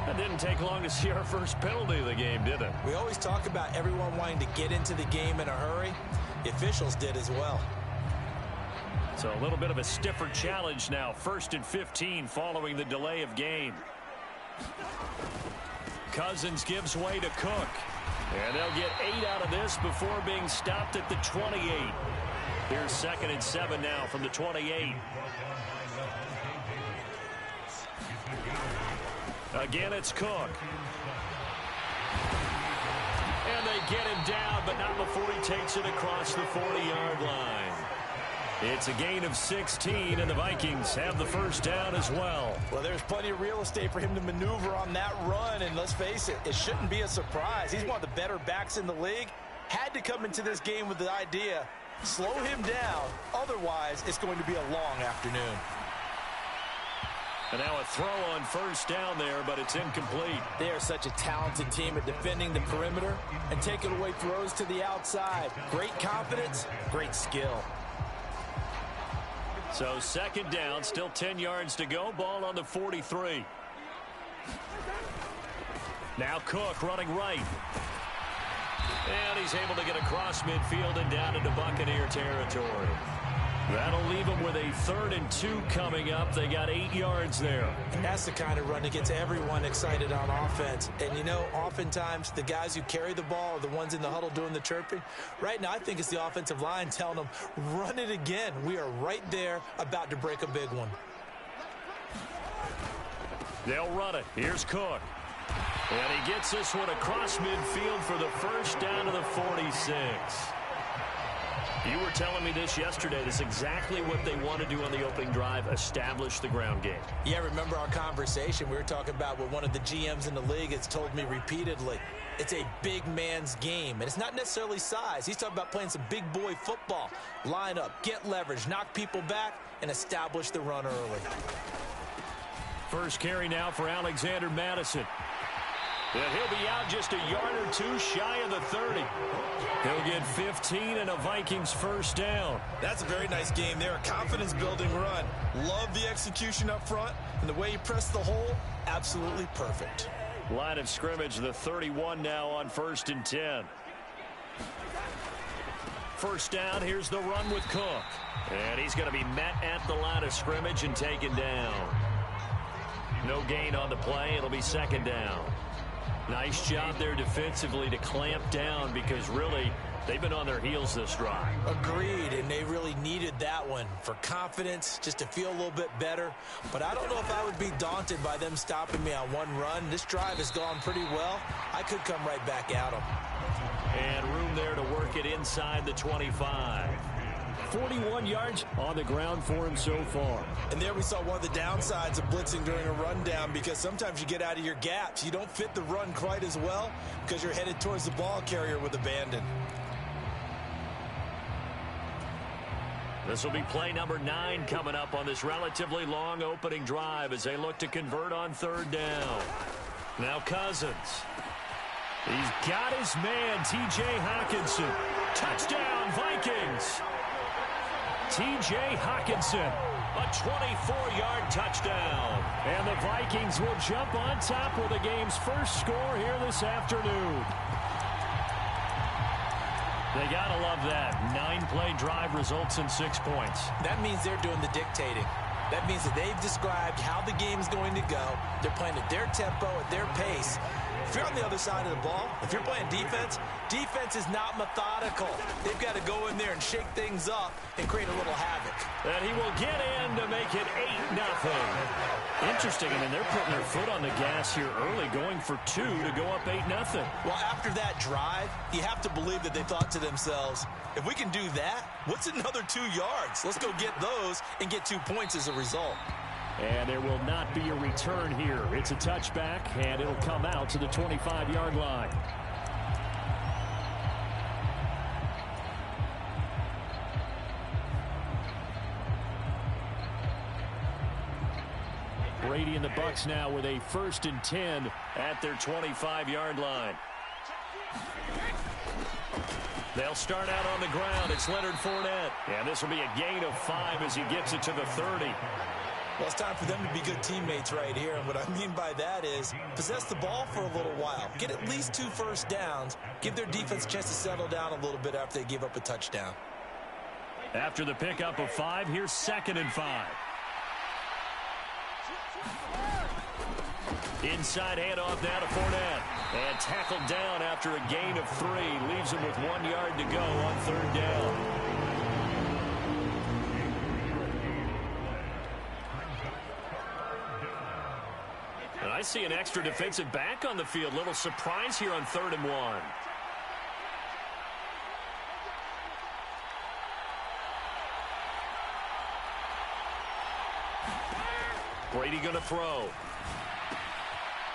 It didn't take long to see our first penalty of the game, did it? We always talk about everyone wanting to get into the game in a hurry. The officials did as well. So a little bit of a stiffer challenge now. 1st and 15 following the delay of game. Cousins gives way to Cook. And they'll get 8 out of this before being stopped at the 28. Here's 2nd and 7 now from the 28. Again, it's Cook. And they get him down, but not before he takes it across the 40-yard line. It's a gain of 16, and the Vikings have the first down as well. Well, there's plenty of real estate for him to maneuver on that run, and let's face it, it shouldn't be a surprise. He's one of the better backs in the league. Had to come into this game with the idea, slow him down, otherwise it's going to be a long afternoon. And now a throw on first down there, but it's incomplete. They are such a talented team at defending the perimeter and taking away throws to the outside. Great confidence, great skill. So 2nd down, still 10 yards to go. Ball on the 43. Now Cook running right. And he's able to get across midfield and down into Buccaneer territory. That'll leave them with a 3rd and 2 coming up. They got 8 yards there. And that's the kind of run that gets everyone excited on offense. And, you know, oftentimes the guys who carry the ball are the ones in the huddle doing the chirping. Right now, I think it's the offensive line telling them, run it again. We are right there about to break a big one. They'll run it. Here's Cook. And he gets this one across midfield for the first down to the 46. You were telling me this yesterday. This is exactly what they want to do on the opening drive, establish the ground game. Yeah, remember our conversation? We were talking about what one of the GMs in the league has told me repeatedly. It's a big man's game, and it's not necessarily size. He's talking about playing some big boy football. Line up, get leverage, knock people back, and establish the run early. First carry now for Alexander Madison. And he'll be out just a yard or 2 shy of the 30. He'll get 15 and a Vikings first down. That's a very nice game there. A confidence-building run. Love the execution up front. And the way he pressed the hole, absolutely perfect. Line of scrimmage, the 31 now on 1st and 10. First down, here's the run with Cook. And he's going to be met at the line of scrimmage and taken down. No gain on the play. It'll be 2nd down. Nice job there defensively to clamp down because really they've been on their heels this drive. Agreed, and they really needed that one for confidence, just to feel a little bit better. But I don't know if I would be daunted by them stopping me on one run. This drive has gone pretty well. I could come right back at them. And room there to work it inside the 25. 41 yards on the ground for him so far. And there we saw one of the downsides of blitzing during a rundown, because sometimes you get out of your gaps. You don't fit the run quite as well because you're headed towards the ball carrier with abandon. This will be play number 9 coming up on this relatively long opening drive as they look to convert on 3rd down. Now Cousins. He's got his man, T.J. Hockenson. Touchdown, Vikings. T.J. Hockenson, a 24-yard touchdown. And the Vikings will jump on top with the game's first score here this afternoon. They got to love that. 9-play drive results in 6 points. That means they're doing the dictating. That means that they've described how the game's going to go. They're playing at their tempo, at their pace. If you're on the other side of the ball, if you're playing defense, defense is not methodical. They've got to go in there and shake things up and create a little havoc. And he will get in to make it 8-0. Interesting. I mean, they're putting their foot on the gas here early, going for 2 to go up 8-0. Well, after that drive, you have to believe that they thought to themselves, if we can do that, what's another 2 yards? Let's go get those and get 2 points as a result. And there will not be a return here. It's a touchback, and it'll come out to the 25-yard line. Brady and the Bucs now with a 1st and 10 at their 25-yard line. They'll start out on the ground. It's Leonard Fournette. And this will be a gain of 5 as he gets it to the 30. Well, it's time for them to be good teammates right here. And what I mean by that is possess the ball for a little while. Get at least 2 first downs. Give their defense a chance to settle down a little bit after they give up a touchdown. After the pickup of 5, here's 2nd and 5. Inside handoff now to Fournette. And tackled down after a gain of 3. Leaves him with 1 yard to go on 3rd down. And I see an extra defensive back on the field. Little surprise here on 3rd and 1. Brady going to throw.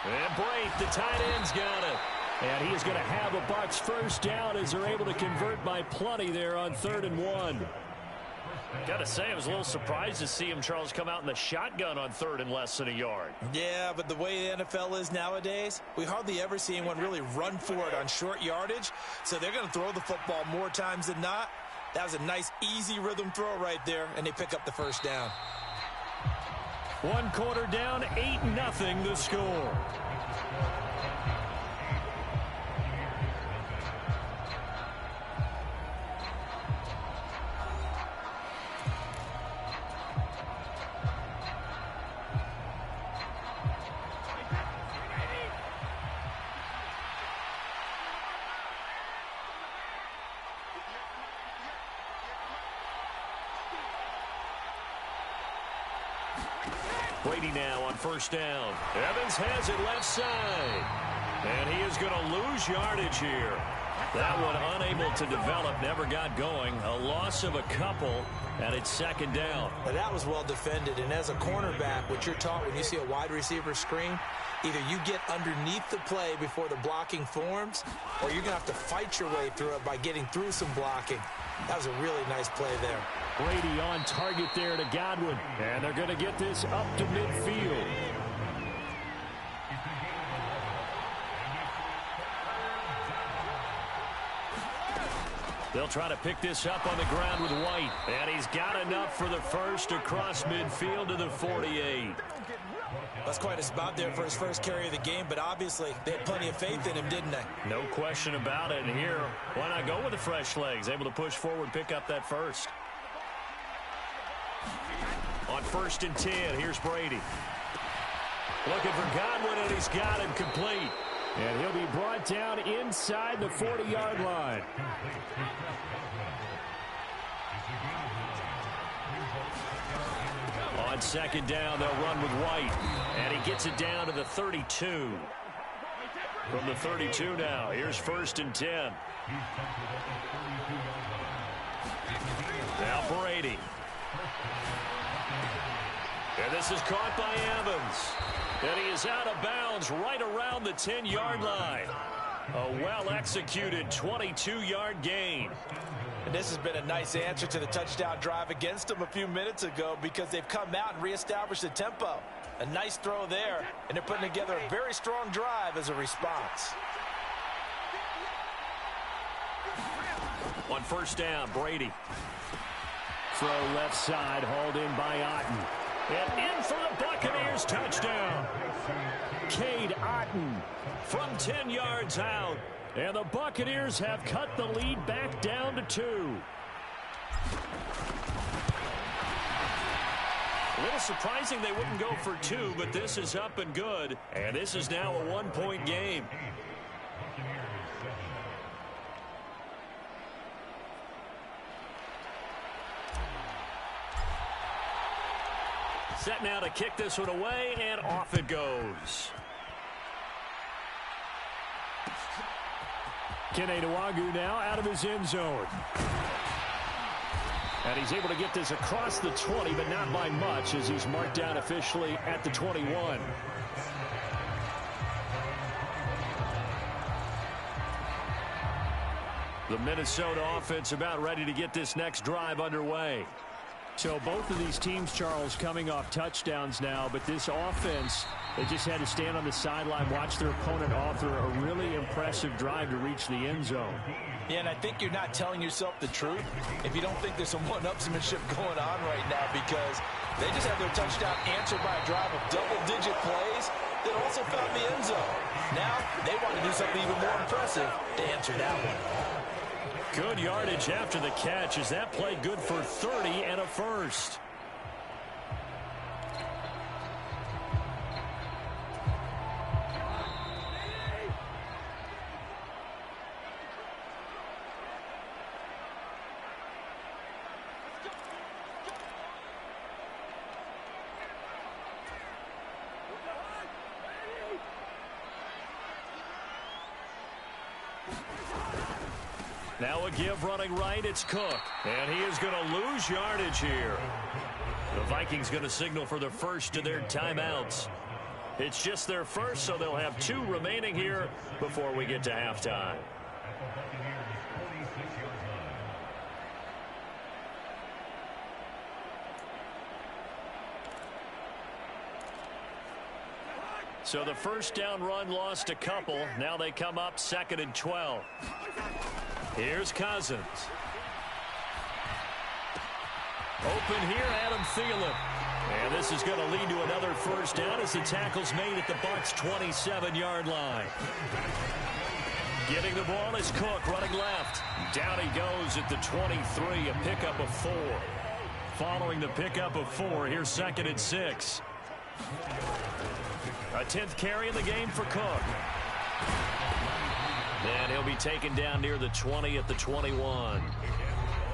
And Brate, the tight end's got it. And he is going to have a Bucs first down as they're able to convert by plenty there on 3rd and 1. Got to say, I was a little surprised to see him, Charles, come out in the shotgun on 3rd and less than a yard. Yeah, but the way the NFL is nowadays, we hardly ever see anyone really run for it on short yardage. So they're going to throw the football more times than not. That was a nice, easy rhythm throw right there, and they pick up the first down. 1 quarter down, 8-0 the score. Brady now on first down. Evans has it left side. And he is going to lose yardage here. That one unable to develop, never got going. A loss of a couple, and it's 2nd down. Now that was well defended, and as a cornerback, what you're taught when you see a wide receiver screen, either you get underneath the play before the blocking forms, or you're going to have to fight your way through it by getting through some blocking. That was a really nice play there. Brady on target there to Godwin. And they're going to get this up to midfield. They'll try to pick this up on the ground with White. And he's got enough for the first across midfield to the 48. That's quite a spot there for his first carry of the game, but obviously they had plenty of faith in him, didn't they? No question about it. And here, why not go with the fresh legs? Able to push forward, pick up that first. On 1st and 10, here's Brady. Looking for Godwin, and he's got him complete. And he'll be brought down inside the 40-yard line. On 2nd down, they'll run with White. And he gets it down to the 32. From the 32 now, here's 1st and 10. Now Brady. And this is caught by Evans. And he is out of bounds right around the 10-yard line. A well-executed 22-yard gain. And this has been a nice answer to the touchdown drive against them a few minutes ago because they've come out and reestablished the tempo. A nice throw there, and they're putting together a very strong drive as a response. On 1st down, Brady. Throw left side, hauled in by Otten. And in for the Buccaneers touchdown. Cade Otten from 10 yards out. And the Buccaneers have cut the lead back down to 2. A little surprising they wouldn't go for 2, but this is up and good. And this is now a 1-point game. Set now to kick this one away, and off it goes. Kene Nwagu now out of his end zone. And he's able to get this across the 20, but not by much, as he's marked down officially at the 21. The Minnesota offense about ready to get this next drive underway. So both of these teams, Charles, coming off touchdowns now, but this offense They just had to stand on the sideline, watch their opponent author a really impressive drive to reach the end zone. Yeah, and I think you're not telling yourself the truth if you don't think there's some one-upsmanship going on right now, because they just had their touchdown answered by a drive of double-digit plays that also found the end zone. Now they want to do something even more impressive to answer that one. Good yardage after the catch. Is that play good for 30 and a first? Now a give running right, it's Cook. And he is going to lose yardage here. The Vikings going to signal for the first of their timeouts. It's just their first, so they'll have 2 remaining here before we get to halftime. So the first down run lost a couple. Now they come up 2nd and 12. Here's Cousins. Open here, Adam Thielen. And this is going to lead to another first down as the tackle's made at the Bucs' 27-yard line. Getting the ball is Cook running left. Down he goes at the 23, a pickup of 4. Following the pickup of 4, here's 2nd and 6. A 10th carry in the game for Cook. And he'll be taken down near the 20 at the 21.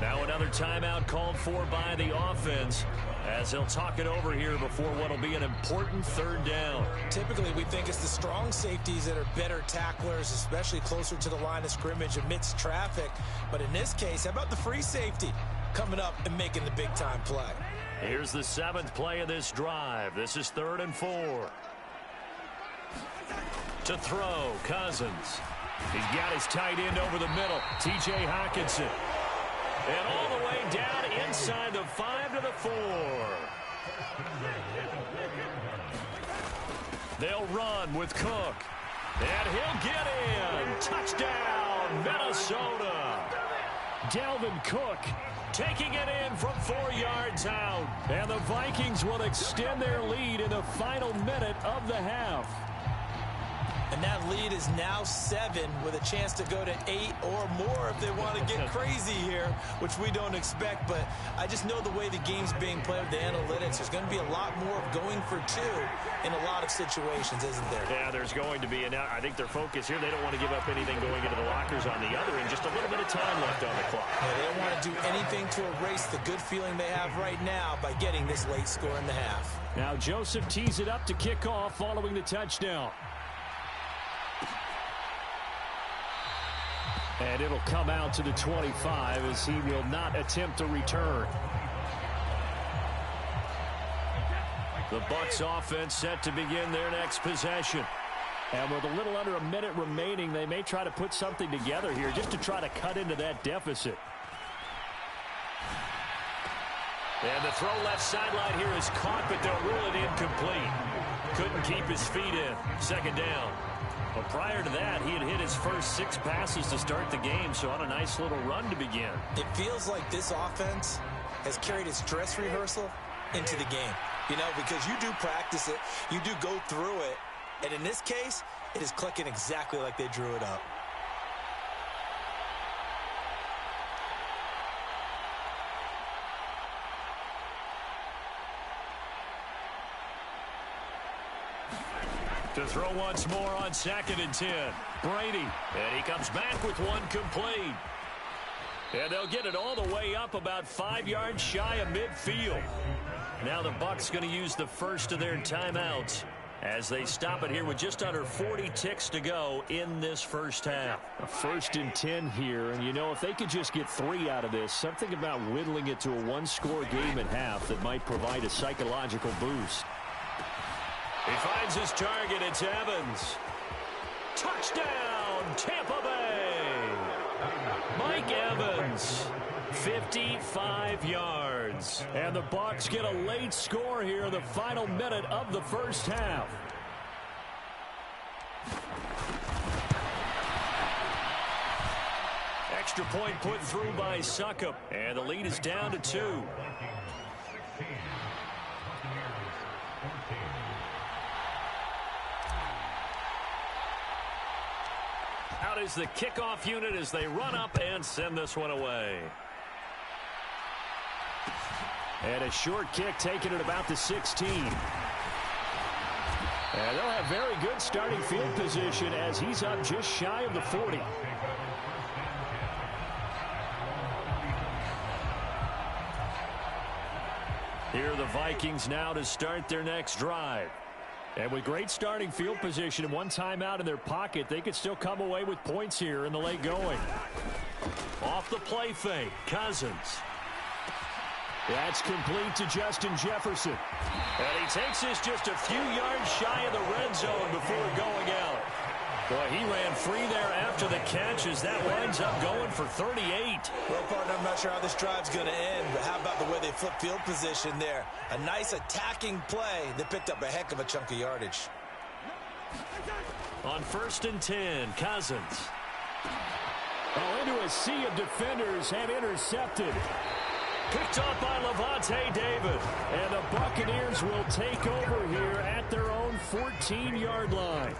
Now another timeout called for by the offense as they'll talk it over here before what will be an important 3rd down. Typically, we think it's the strong safeties that are better tacklers, especially closer to the line of scrimmage amidst traffic. But in this case, how about the free safety coming up and making the big-time play? Here's the 7th play of this drive. This is 3rd and 4. To throw, Cousins. He's got his tight end over the middle, T.J. Hockenson. And all the way down inside the 5 to the 4. They'll run with Cook. And he'll get in. Touchdown, Minnesota. Dalvin Cook taking it in from 4 yards out. And the Vikings will extend their lead in the final minute of the half. And that lead is now 7 with a chance to go to 8 or more if they want to get crazy here, which we don't expect. But I just know the way the game's being played with the analytics, there's going to be a lot more of going for 2 in a lot of situations, isn't there? Yeah, there's going to be. And I think their focus here, they don't want to give up anything going into the lockers on the other, and just a little bit of time left on the clock. Yeah, they don't want to do anything to erase the good feeling they have right now by getting this late score in the half. Now Joseph tees it up to kick off following the touchdown. And it'll come out to the 25 as he will not attempt to return. The Bucs offense set to begin their next possession. And with a little under a minute remaining, they may try to put something together here just to try to cut into that deficit. And the throw left sideline here is caught, but they'll rule it incomplete. Couldn't keep his feet in. 2nd down. Well, prior to that, he had hit his first 6 passes to start the game, so on a nice little run to begin. It feels like this offense has carried its dress rehearsal into the game. You know, because you do practice it, you do go through it, and in this case, it is clicking exactly like they drew it up. To throw once more on 2nd and 10. Brady. And he comes back with one complete. And they'll get it all the way up about 5 yards shy of midfield. Now the Bucs going to use the first of their timeouts as they stop it here with just under 40 ticks to go in this first half. A 1st and 10 here, and you know, if they could just get 3 out of this, something about whittling it to a 1-score game at half that might provide a psychological boost. He finds his target. It's Evans. Touchdown, Tampa Bay. Mike Evans, 55 yards. And the Bucs get a late score here in the final minute of the first half. Extra point put through by Succop. And the lead is down to 2. Out is the kickoff unit as they run up and send this one away. And a short kick taken at about the 16. And they'll have very good starting field position as he's up just shy of the 40. Here are the Vikings now to start their next drive. And with great starting field position and one timeout in their pocket, they could still come away with points here in the late going. Off the play fake, Cousins. That's complete to Justin Jefferson. And he takes this just a few yards shy of the red zone before going out. Boy, he ran free there after the catch as that winds up going for 38. Well, partner, I'm not sure how this drive's going to end, but how about the way they flip field position there? A nice attacking play that picked up a heck of a chunk of yardage. On 1st and 10, Cousins. Oh, into a sea of defenders and intercepted. Picked up by Levante David. And the Buccaneers will take over here at their own 14-yard line.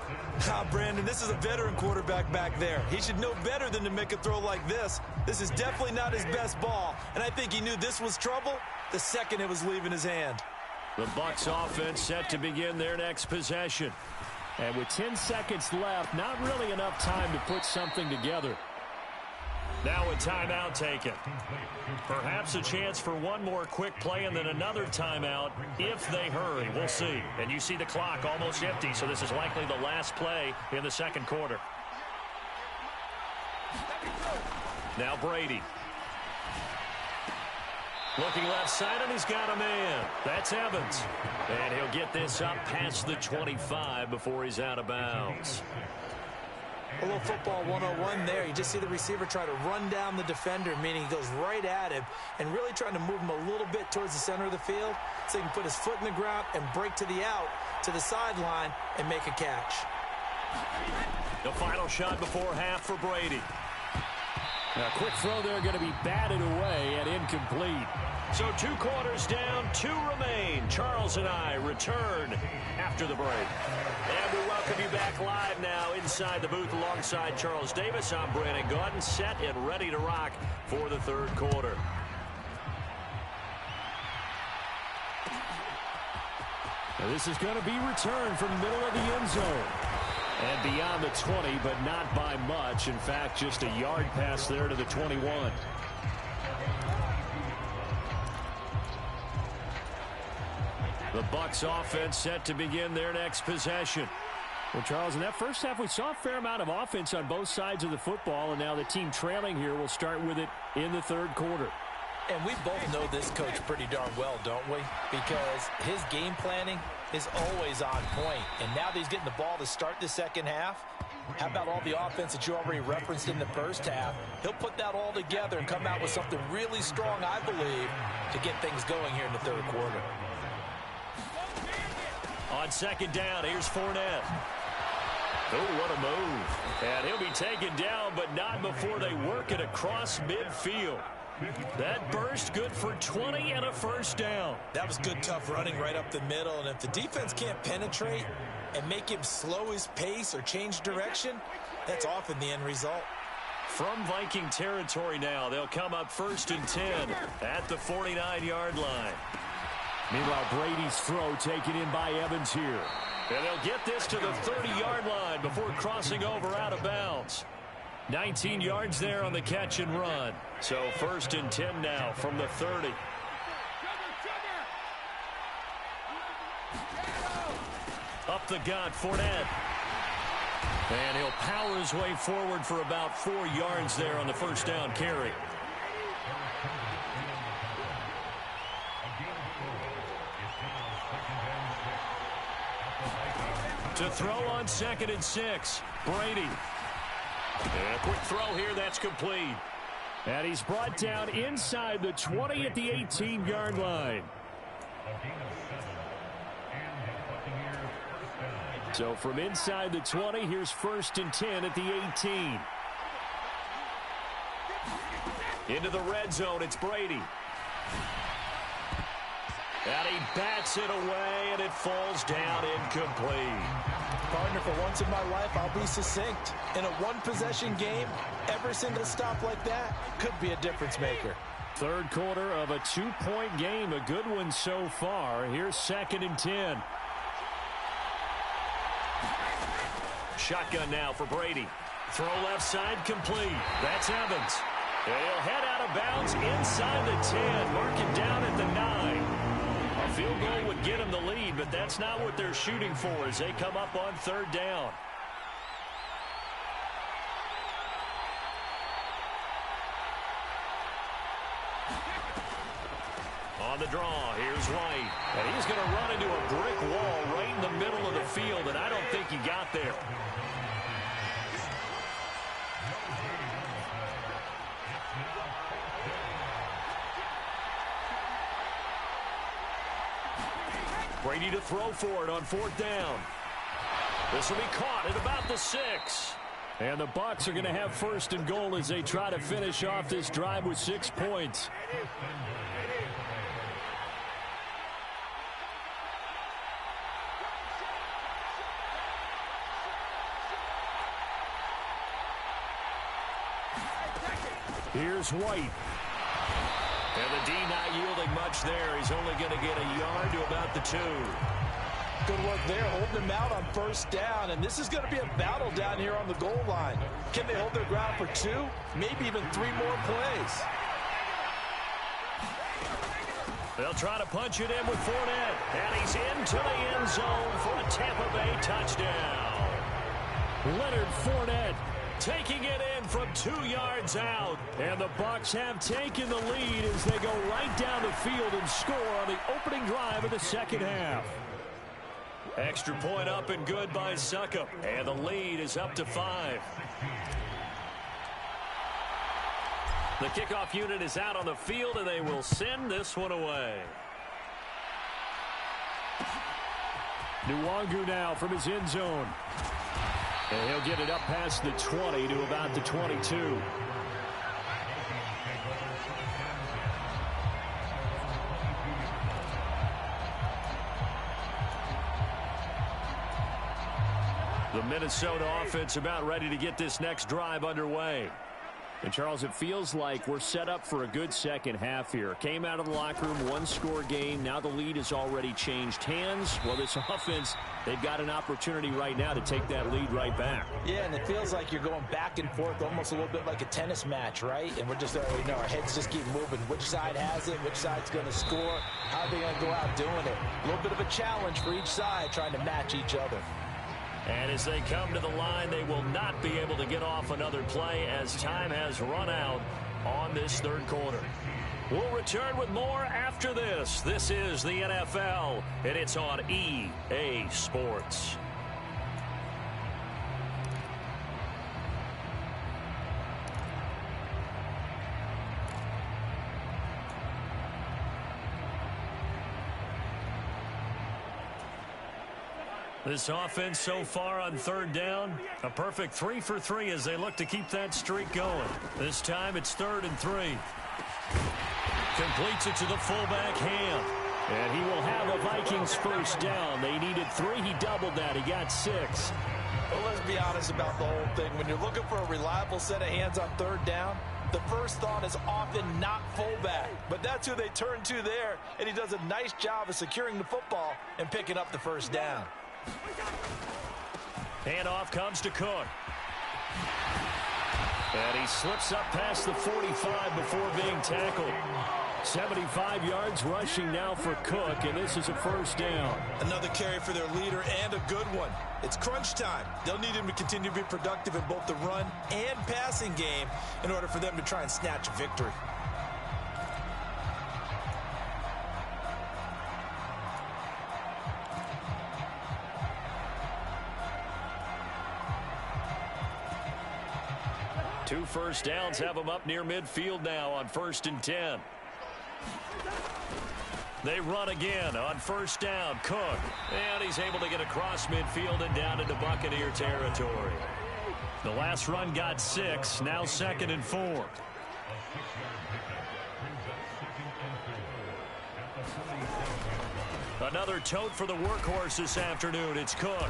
Brandon, this is a veteran quarterback back there. He should know better than to make a throw like this. This is definitely not his best ball, and I think he knew this was trouble the second it was leaving his hand. The Bucs offense set to begin their next possession. And with 10 seconds left, not really enough time to put something together. Now a timeout taken. Perhaps a chance for one more quick play and then another timeout if they hurry. We'll see. And you see the clock almost empty, so this is likely the last play in the second quarter. Now Brady. Looking left side, and he's got a man. That's Evans. And he'll get this up past the 25 before he's out of bounds. A little football 101 there. You just see the receiver try to run down the defender, meaning he goes right at him and really trying to move him a little bit towards the center of the field so he can put his foot in the ground and break to the out, to the sideline, and make a catch. The final shot before half for Brady. A quick throw there going to be batted away and incomplete. So 2 quarters down, 2 remain. Charles and I return after the break. And we welcome you back live now inside the booth alongside Charles Davis. I'm Brandon Gaudin, set and ready to rock for the third quarter. Now this is going to be returned from the middle of the end zone. And beyond the 20, but not by much. In fact, just a yard pass there to the 21. The Bucs offense set to begin their next possession. Well, Charles, in that first half, we saw a fair amount of offense on both sides of the football, and now the team trailing here will start with it in the third quarter. And we both know this coach pretty darn well, don't we? Because his game planning is always on point. And now that he's getting the ball to start the second half, how about all the offense that you already referenced in the first half? He'll put that all together and come out with something really strong, I believe, to get things going here in the third quarter. On second down, here's Fournette. Oh, what a move. And he'll be taken down, but not before they work it across midfield. That burst good for 20 and a first down. That was good, tough running right up the middle. And if the defense can't penetrate and make him slow his pace or change direction, that's often the end result. From Viking territory now, they'll come up 1st and 10 at the 49-yard line. Meanwhile, Brady's throw taken in by Evans here. And they'll get this to the 30-yard line before crossing over out of bounds. 19 yards there on the catch and run. So 1st and 10 now from the 30. Up the gut, Fournette. And he'll power his way forward for about 4 yards there on the first down carry. To throw on 2nd and 6, Brady. And a quick throw here, that's complete. And he's brought down inside the 20 at the 18-yard line. So from inside the 20, here's 1st and 10 at the 18. Into the red zone, it's Brady. And he bats it away, and it falls down incomplete. Partner, for once in my life, I'll be succinct. In a one-possession game, every single stop like that could be a difference maker. Third quarter of a 2-point game. A good one so far. Here's 2nd and 10. Shotgun now for Brady. Throw left side complete. That's Evans. And he'll head out of bounds inside the 10. Mark him down at the 9. A field goal would get him the lead, but that's not what they're shooting for as they come up on 3rd down. On the draw, here's White. And he's going to run into a brick wall right in the middle of the field, and I don't think he got there. Brady to throw for it on 4th down. This will be caught at about the 6. And the Bucs are going to have 1st and goal as they try to finish off this drive with 6 points. Here's White. And the D not yielding much there. He's only going to get a yard to about the 2. Good work there, holding him out on 1st down. And this is going to be a battle down here on the goal line. Can they hold their ground for 2? Maybe even 3 more plays. They'll try to punch it in with Fournette. And he's into the end zone for a Tampa Bay touchdown. Leonard Fournette taking it in from 2 yards out. And the Bucs have taken the lead as they go right down the field and score on the opening drive of the 2nd half. Extra point up and good by Succop. And the lead is up to 5. The kickoff unit is out on the field, and they will send this one away. Nwangu now from his end zone. And he'll get it up past the 20 to about the 22. The Minnesota offense about ready to get this next drive underway. And, Charles, it feels like we're set up for a good second half here. Came out of the locker room, 1-score game. Now the lead has already changed hands. Well, this offense, they've got an opportunity right now to take that lead right back. Yeah, and it feels like you're going back and forth, almost a little bit like a tennis match, right? And we're just, our heads just keep moving. Which side has it? Which side's going to score? How are they going to go out doing it? A little bit of a challenge for each side, trying to match each other. And as they come to the line, they will not be able to get off another play as time has run out on this 3rd quarter. We'll return with more after this. This is the NFL, and it's on EA Sports. This offense so far on 3rd down, a perfect 3 for 3 as they look to keep that streak going. This time it's 3rd and 3. Completes it to the fullback, Ham. And he will have a Vikings 1st down. They needed 3. He doubled that. He got 6. Well, let's be honest about the whole thing. When you're looking for a reliable set of hands on 3rd down, the first thought is often not fullback. But that's who they turn to there, and he does a nice job of securing the football and picking up the 1st down. Handoff comes to Cook. And he slips up past the 45 before being tackled. 75 yards rushing now for Cook, and this is a 1st down. Another carry for their leader, and a good one. It's crunch time. They'll need him to continue to be productive in both the run and passing game in order for them to try and snatch a victory. Two 1st downs have them up near midfield now on 1st and 10. They run again on 1st down. Cook. And he's able to get across midfield and down into Buccaneer territory. The last run got 6. Now 2nd and 4. Another tote for the workhorse this afternoon. It's Cook.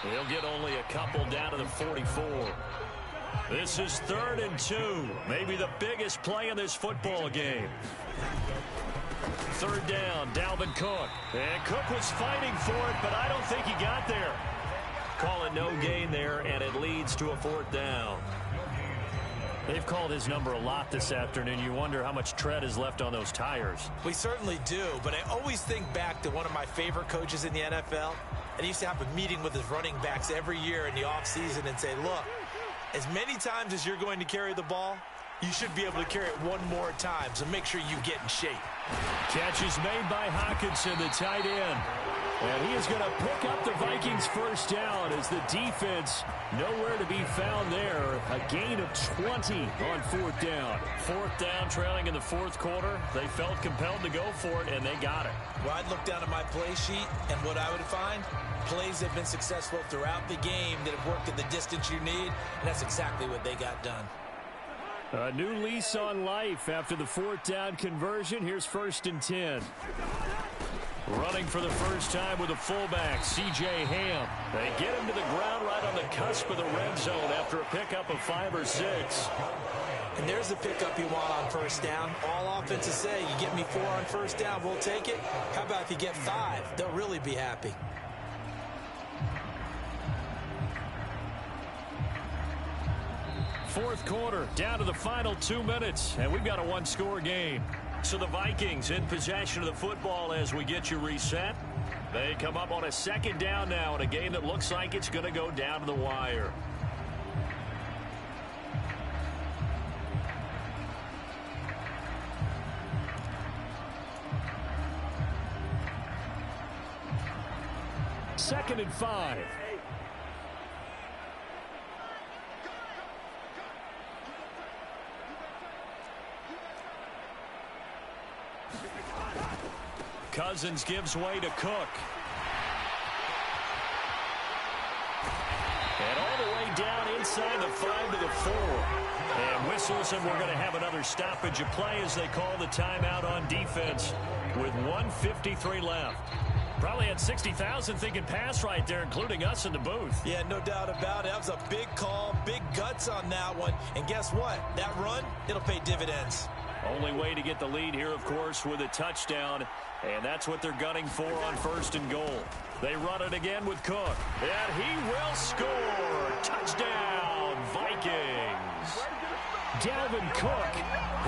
He'll get only a couple down to the 44. This is 3rd and 2. Maybe the biggest play in this football game. 3rd down, Dalvin Cook. And Cook was fighting for it, but I don't think he got there. Call it no gain there, and it leads to a 4th down. They've called his number a lot this afternoon. You wonder how much tread is left on those tires. We certainly do, but I always think back to one of my favorite coaches in the NFL. And he used to have a meeting with his running backs every year in the offseason and say, look, as many times as you're going to carry the ball, you should be able to carry it one more time, so make sure you get in shape. Catch is made by Hawkinson, the tight end. And he is going to pick up the Vikings' 1st down as the defense nowhere to be found there. A gain of 20 on 4th down. 4th down, trailing in the 4th quarter. They felt compelled to go for it, and they got it. Well, I'd look down at my play sheet, and what I would find, plays have been successful throughout the game that have worked at the distance you need, and that's exactly what they got done. A new lease on life after the 4th down conversion. Here's 1st and 10. Running for the first time with a fullback, C.J. Ham. They get him to the ground right on the cusp of the red zone after a pickup of 5 or 6. And there's the pickup you want on 1st down. All offenses say, you get me 4 on 1st down, we'll take it. How about if you get 5? They'll really be happy. Fourth quarter, down to the final 2 minutes, and we've got a 1-score game. So the Vikings in possession of the football as we get you reset. They come up on a 2nd down now in a game that looks like it's going to go down to the wire. Second and 5. Cousins gives way to Cook. And all the way down inside the 5 to the 4. And whistles, and we're going to have another stoppage of play as they call the timeout on defense with 1:53 left. Probably had 60,000 thinking pass right there, including us in the booth. Yeah, no doubt about it. That was a big call, big guts on that one. And guess what? That run, it'll pay dividends. Only way to get the lead here, of course, with a touchdown. And that's what they're gunning for on 1st and goal. They run it again with Cook. And he will score. Touchdown, Vikings. Dalvin Cook,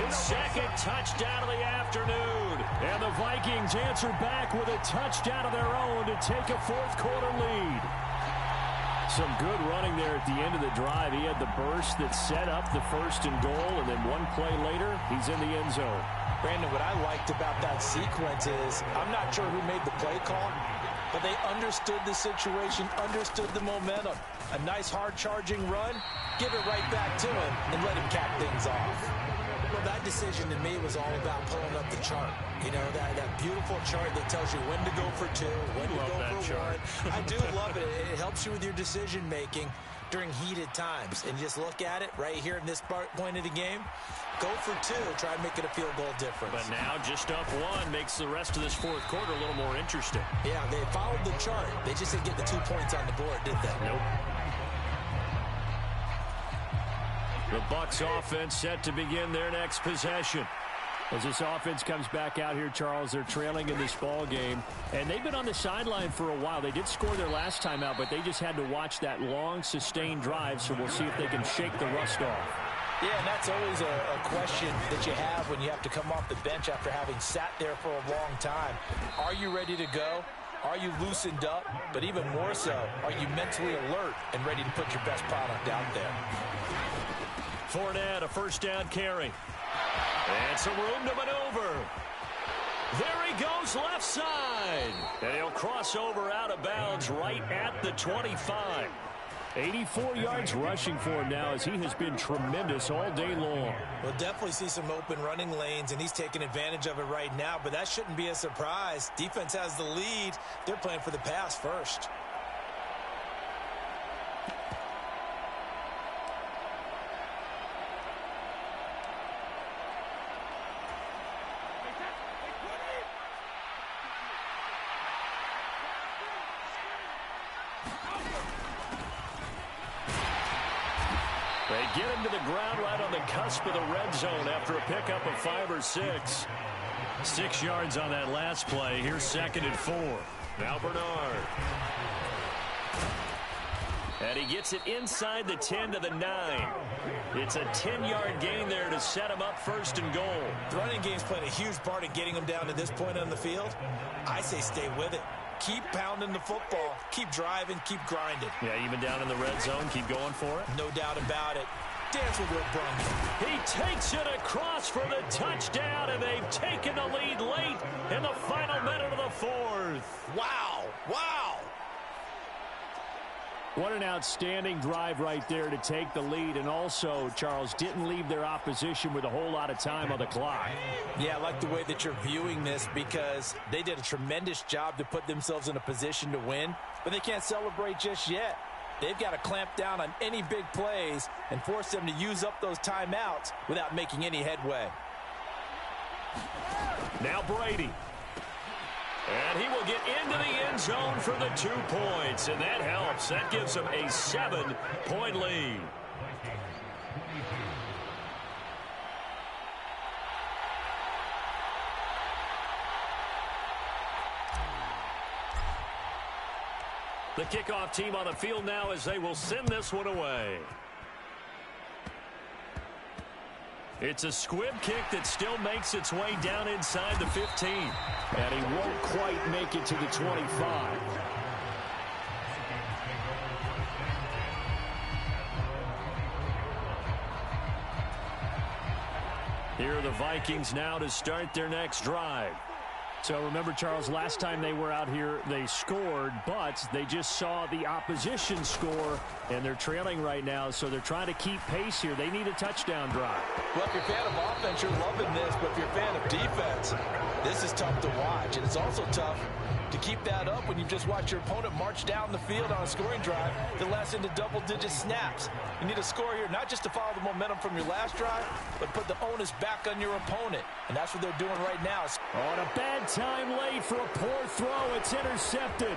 his 2nd touchdown of the afternoon. And the Vikings answer back with a touchdown of their own to take a 4th quarter lead. Some good running there at the end of the drive. He had the burst that set up the 1st and goal, and then one play later, he's in the end zone. Brandon, what I liked about that sequence is, I'm not sure who made the play call, but they understood the situation, understood the momentum. A nice hard-charging run, give it right back to him, and let him cap things off. Well, that decision to me was all about pulling up the chart. You know, that beautiful chart that tells you when to go for 2, when to go for 1. I do love it. It helps you with your decision-making during heated times. And just look at it right here in this point of the game. Go for 2. Try and make it a field goal difference. But now just up 1 makes the rest of this 4th quarter a little more interesting. Yeah, they followed the chart. They just didn't get the 2 points on the board, did they? Nope. The Bucs offense set to begin their next possession. As this offense comes back out here, Charles, they're trailing in this ball game. And they've been on the sideline for a while. They did score their last time out, but they just had to watch that long, sustained drive. So we'll see if they can shake the rust off. Yeah, and that's always a question that you have when you have to come off the bench after having sat there for a long time. Are you ready to go? Are you loosened up? But even more so, are you mentally alert and ready to put your best product out there? Fournette, a 1st down carry. And some room to maneuver. There he goes left side. And he'll cross over out of bounds right at the 25. 84 yards rushing for him now as he has been tremendous all day long. We'll definitely see some open running lanes, and he's taking advantage of it right now, but that shouldn't be a surprise. Defense has the lead. They're playing for the pass first. get him to the ground right on the cusp of the red zone after a pickup of 5 or 6. 6 yards on that last play. Here's 2nd and 4. Now Bernard. And he gets it inside the 10 to the 9. It's a 10-yard gain there to set him up 1st and goal. The running game's played a huge part in getting him down to this point on the field. I say stay with it. Keep pounding the football. Keep driving. Keep grinding. Yeah, even down in the red zone, keep going for it. No doubt about it. Dance with Rick Brunson. He takes it across for the touchdown, and they've taken the lead late in the final minute of the 4th. Wow. Wow. What an outstanding drive right there to take the lead. And also, Charles, didn't leave their opposition with a whole lot of time on the clock. Yeah, I like the way that you're viewing this because they did a tremendous job to put themselves in a position to win, but they can't celebrate just yet. They've got to clamp down on any big plays and force them to use up those timeouts without making any headway. Now Brady. And he will get into the end zone for the 2 points, and that helps. That gives him a 7-point lead. The kickoff team on the field now as they will send this one away. It's a squib kick that still makes its way down inside the 15. And he won't quite make it to the 25. Here are the Vikings now to start their next drive. So remember, Charles, last time they were out here, they scored, but they just saw the opposition score, and they're trailing right now, so they're trying to keep pace here. They need a touchdown drive. Well, if you're a fan of offense, you're loving this, but if you're a fan of defense, this is tough to watch, and it's also tough to keep that up when you just watch your opponent march down the field on a scoring drive that lasts into double-digit snaps. You need a score here, not just to follow the momentum from your last drive, but put the onus back on your opponent, and that's what they're doing right now. On a bad time late for a poor throw. It's intercepted.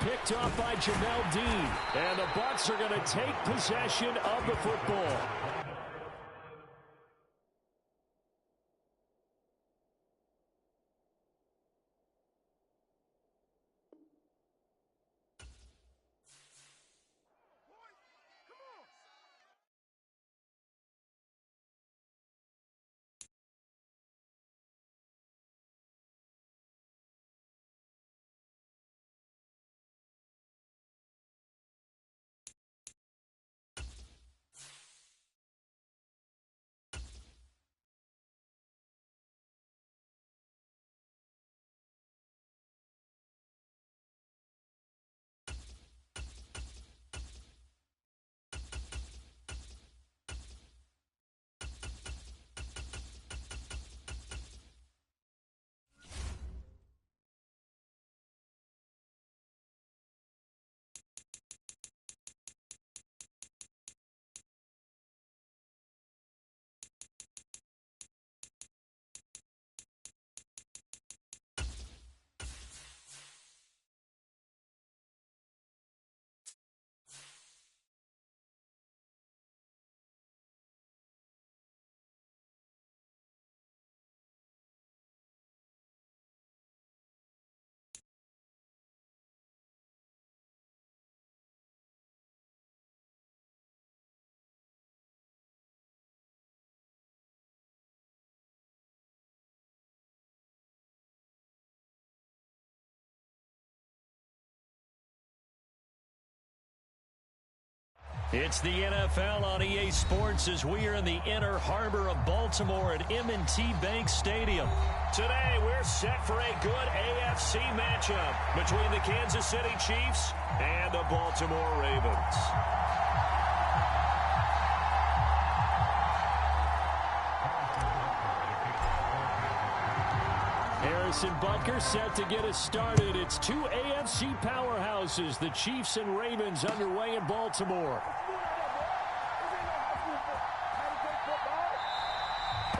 Picked up by Jamel Dean. And the Bucs are going to take possession of the football. It's the NFL on EA Sports as we are in the inner harbor of Baltimore at M&T Bank Stadium. Today, we're set for a good AFC matchup between the Kansas City Chiefs and the Baltimore Ravens. Harrison Butker set to get us started. It's two AFC powerhouses, the Chiefs and Ravens, underway in Baltimore.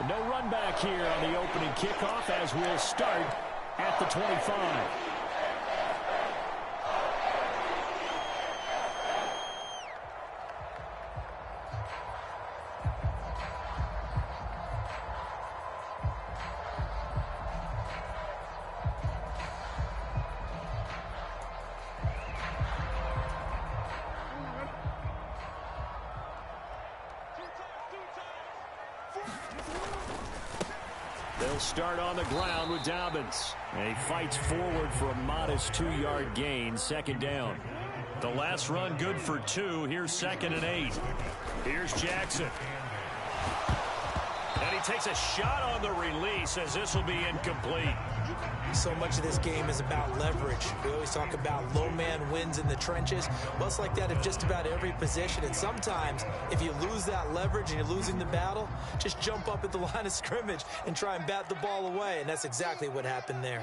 No run back here on the opening kickoff as we'll start at the 25. They'll start on the ground with Dobbins. And he fights forward for a modest 2-yard gain, second down. The last run good for 2. Here's 2nd and 8. Here's Jackson. And he takes a shot on the release as this will be incomplete. So much of this game is about leverage. We always talk about low man wins in the trenches. Well, it's like that of just about every position. And sometimes, if you lose that leverage and you're losing the battle, just jump up at the line of scrimmage and try and bat the ball away. And that's exactly what happened there.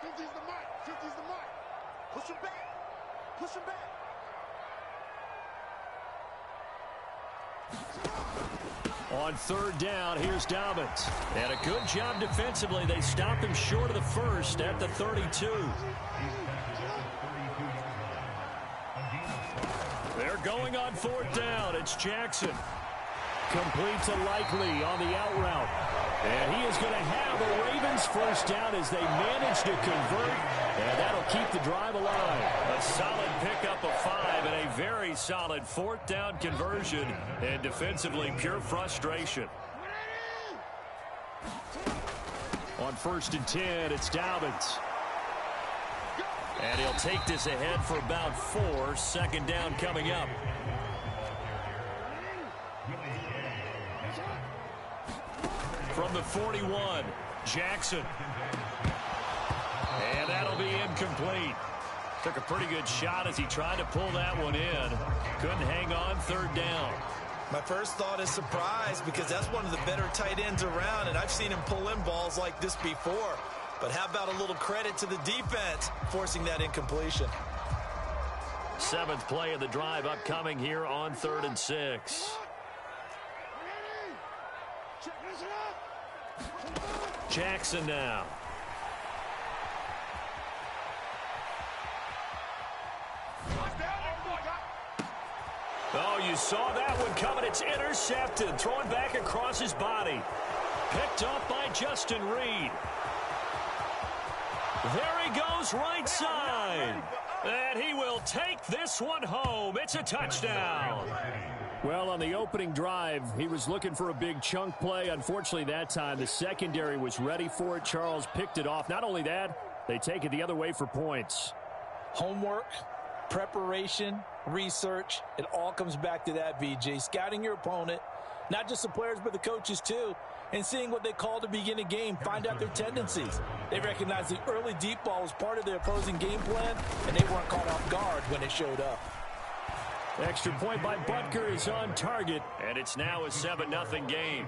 50's the mark. 50's the mark. Push him back. Push him back. On 3rd down, here's Dobbins. And a good job defensively. They stopped him short of the first at the 32. They're going on 4th down. It's Jackson. Complete to Likely on the out route. And he is going to have the Ravens first down as they manage to convert. And that'll keep the drive alive. A solid pickup of 5 and a very solid 4th down conversion. And defensively, pure frustration. On 1st and 10, it's Dobbins. And he'll take this ahead for about 4. 2nd down coming up. From the 41, Jackson. And that'll be incomplete. Took a pretty good shot as he tried to pull that one in. Couldn't hang on, 3rd down. My first thought is surprise because that's one of the better tight ends around, and I've seen him pull in balls like this before. But how about a little credit to the defense forcing that incompletion? 7th play of the drive upcoming here on 3rd and 6. Jackson now. Oh, you saw that one coming. It's intercepted. Thrown back across his body. Picked up by Justin Reed. There he goes right side. And he will take this one home. It's a touchdown. Well, on the opening drive, he was looking for a big chunk play. Unfortunately, that time, the secondary was ready for it. Charles picked it off. Not only that, they take it the other way for points. Homework, preparation, research, it all comes back to that, VJ. Scouting your opponent, not just the players, but the coaches too, and seeing what they call to begin a game, find out their tendencies. They recognize the early deep ball was part of their opposing game plan, and they weren't caught off guard when it showed up. Extra point by Butker is on target. And it's now a 7-0 game.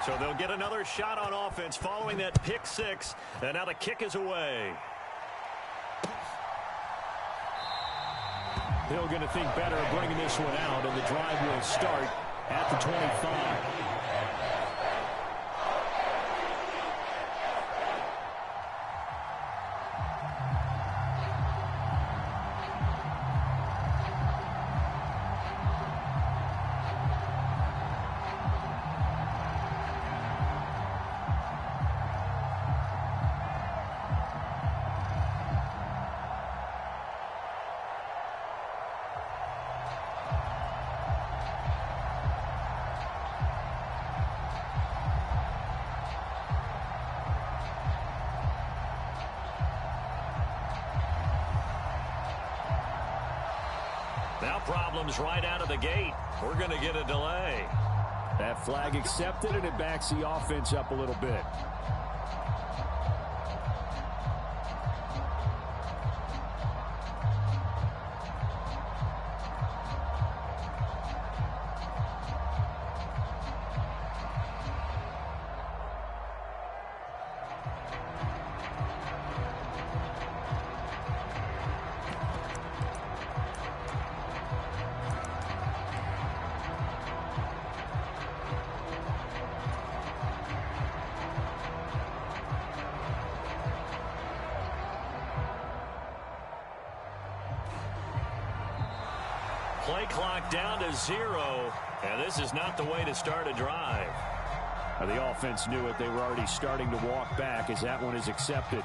So they'll get another shot on offense following that pick 6. And now the kick is away. Hill going to think better of bringing this one out, and the drive will start at the 25. Now problems right out of the gate. We're going to get a delay. That flag accepted, and it backs the offense up a little bit. Play clock down to 0, and this is not the way to start a drive. The offense knew it. They were already starting to walk back as that one is accepted.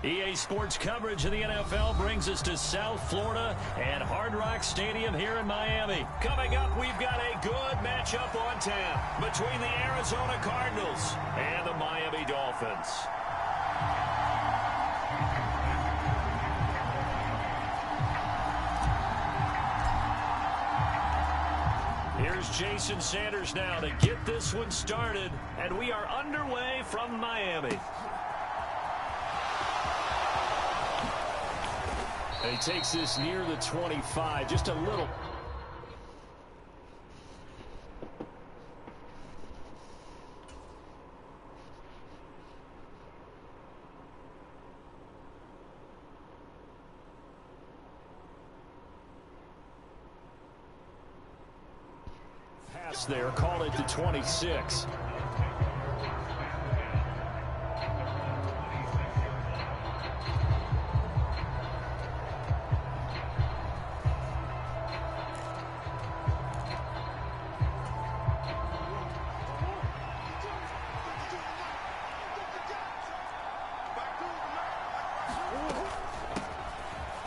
EA Sports coverage of the NFL brings us to South Florida and Hard Rock Stadium here in Miami. Coming up, we've got a good matchup on tap between the Arizona Cardinals and the Miami Dolphins. Here's Jason Sanders now to get this one started, and we are underway from Miami. He takes this near the 25, just a little. Pass there, call it the 26.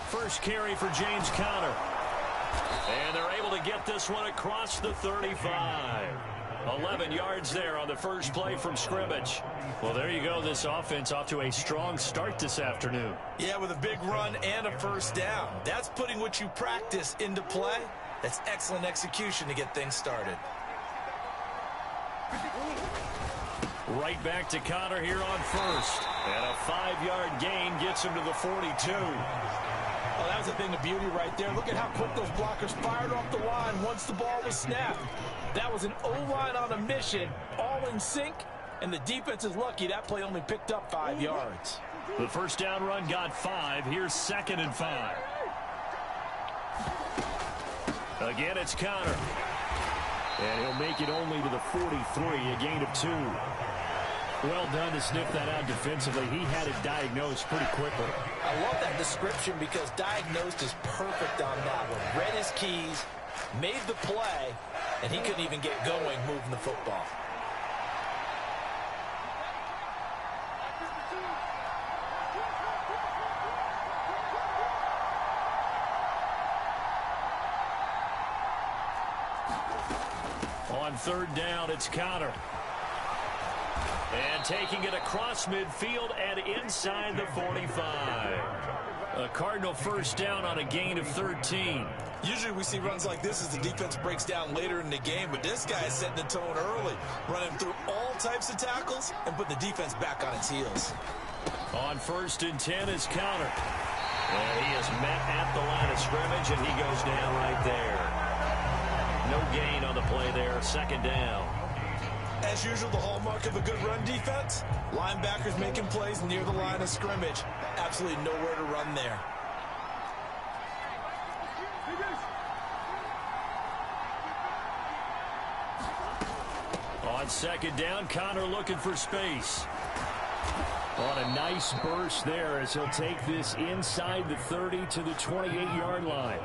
First carry for James Conner. And they're able to get this one across the 35. 11 yards there on the first play from scrimmage. Well, there you go. This offense off to a strong start this afternoon. Yeah, with a big run and a first down. That's putting what you practice into play. That's excellent execution to get things started. Right back to Conner here on first. And a 5-yard gain gets him to the 42. Oh, that was a thing of beauty right there. Look at how quick those blockers fired off the line once the ball was snapped. That was an O-line on a mission, all in sync, and the defense is lucky that play only picked up 5 yards. The first down run got 5. Here's 2nd and 5. Again, it's Conner. And he'll make it only to the 43, a gain of 2. Well done to sniff that out defensively. He had it diagnosed pretty quickly. I love that description because diagnosed is perfect on that one. Read his keys, made the play, and he couldn't even get going moving the football. On third down, it's Connor. And taking it across midfield and inside the 45. A Cardinal first down on a gain of 13. Usually we see runs like this as the defense breaks down later in the game, but this guy is setting the tone early, running through all types of tackles and put the defense back on its heels. On first and 10 is Connor. And he is met at the line of scrimmage, and he goes down right there. No gain on the play there, second down. As usual, the hallmark of a good run defense, linebackers making plays near the line of scrimmage. Absolutely nowhere to run there. On second down, Connor looking for space. On a nice burst there as he'll take this inside the 30 to the 28-yard line.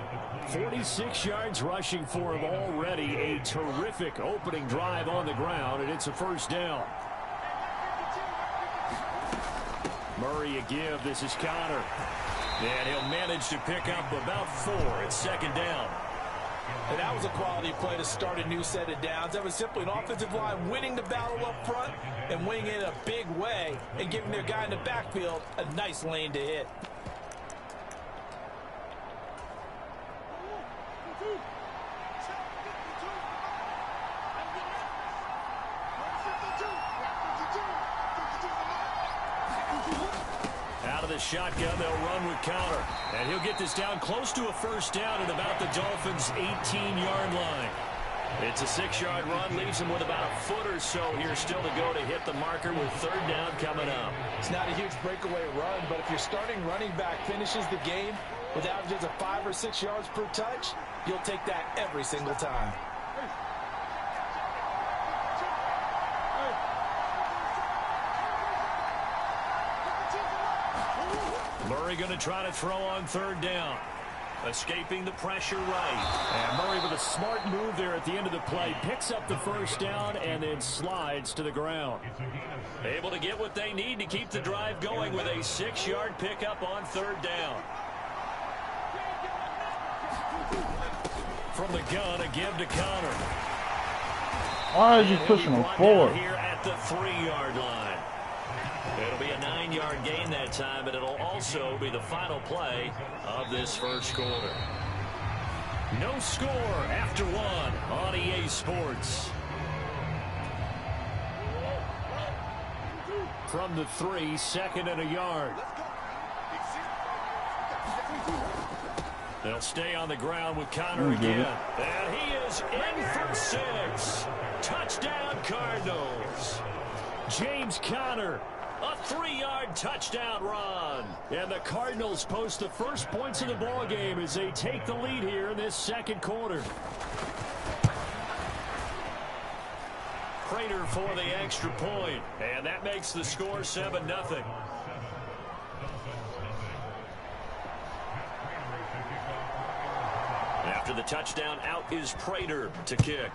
46 yards rushing for him already. A terrific opening drive on the ground, and it's a first down. Murray a give. This is Connor. And he'll manage to pick up about 4 at second down. And that was a quality play to start a new set of downs. That was simply an offensive line winning the battle up front and winning it in a big way and giving their guy in the backfield a nice lane to hit. Out of the shotgun, they'll run with Connor. And he'll get this down close to a first down at about the Dolphins' 18-yard line. It's a 6-yard run, leaves him with about a foot or so here still to go to hit the marker with third down coming up. It's not a huge breakaway run, but if your starting running back finishes the game with averages of 5 or 6 yards per touch, you'll take that every single time. Murray going to try to throw on third down. Escaping the pressure right. And Murray with a smart move there at the end of the play. Picks up the first down and then slides to the ground. Able to get what they need to keep the drive going with a 6-yard pickup on third down. From the gun, a give to Connor. Why is he pushing him forward? Here at the 3-yard line. It'll be a 9-yard gain that time, but it'll also be the final play of this first quarter. No score after 1 on EA Sports. From the 3, 2nd and a yard. They'll stay on the ground with Connor again. And he is in for 6. Touchdown Cardinals. James Conner. A 3-yard touchdown run. And the Cardinals post the first points of the ball game as they take the lead here in this second quarter. Prater for the extra point. And that makes the score 7-0. After the touchdown, out is Prater to kick.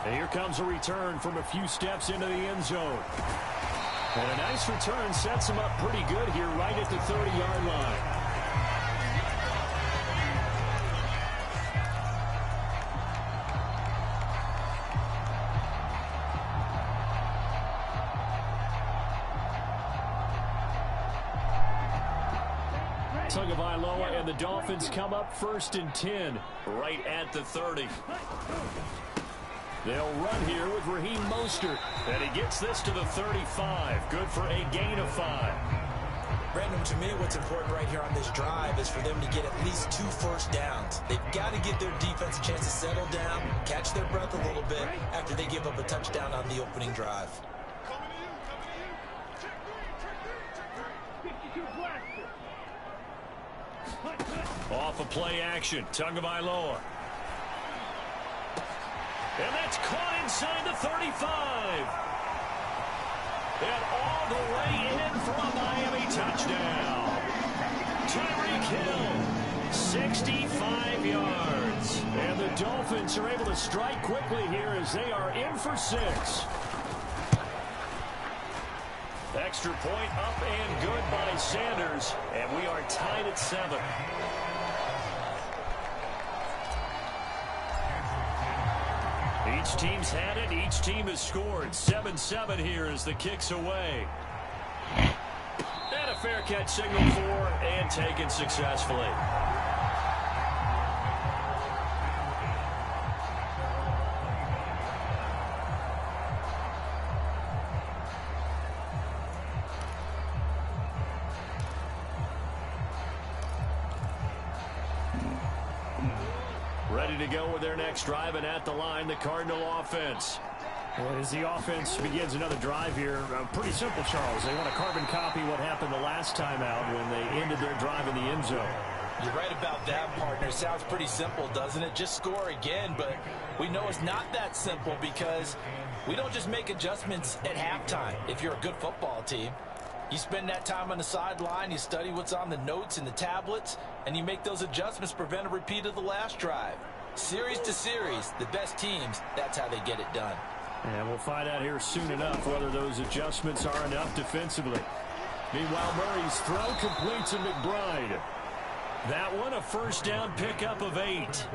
And here comes a return from a few steps into the end zone. And a nice return sets him up pretty good here right at the 30-yard line. Tagovailoa and the Dolphins come up 1st and 10 right at the 30. They'll run here with Raheem Mostert. And he gets this to the 35. Good for a gain of 5. Brandon, to me, what's important right here on this drive is for them to get at least 2 first downs. They've got to give their defense a chance to settle down, catch their breath a little bit after they give up a touchdown on the opening drive. Off of play action. Tagovailoa. And that's caught inside the 35. And all the way in for a Miami touchdown. Tyreek Hill, 65 yards. And the Dolphins are able to strike quickly here as they are in for 6. Extra point up and good by Sanders. And we are tied at 7. Each team's had it. Each team has scored. 7-7 here as the kick's away. And a fair catch signal for and taken successfully. Ready to go with their next drive, and at the line, the Cardinal offense. Well, as the offense begins another drive here, pretty simple, Charles. They want to carbon copy what happened the last time out when they ended their drive in the end zone. You're right about that, partner. Sounds pretty simple, doesn't it? Just score again, but we know it's not that simple because we don't just make adjustments at halftime if you're a good football team. You spend that time on the sideline, you study what's on the notes and the tablets, and you make those adjustments to prevent a repeat of the last drive. Series to series, the best teams, that's how they get it done. And we'll find out here soon enough whether those adjustments are enough defensively. Meanwhile, Murray's throw completes to McBride. That one, a first down pickup of 8.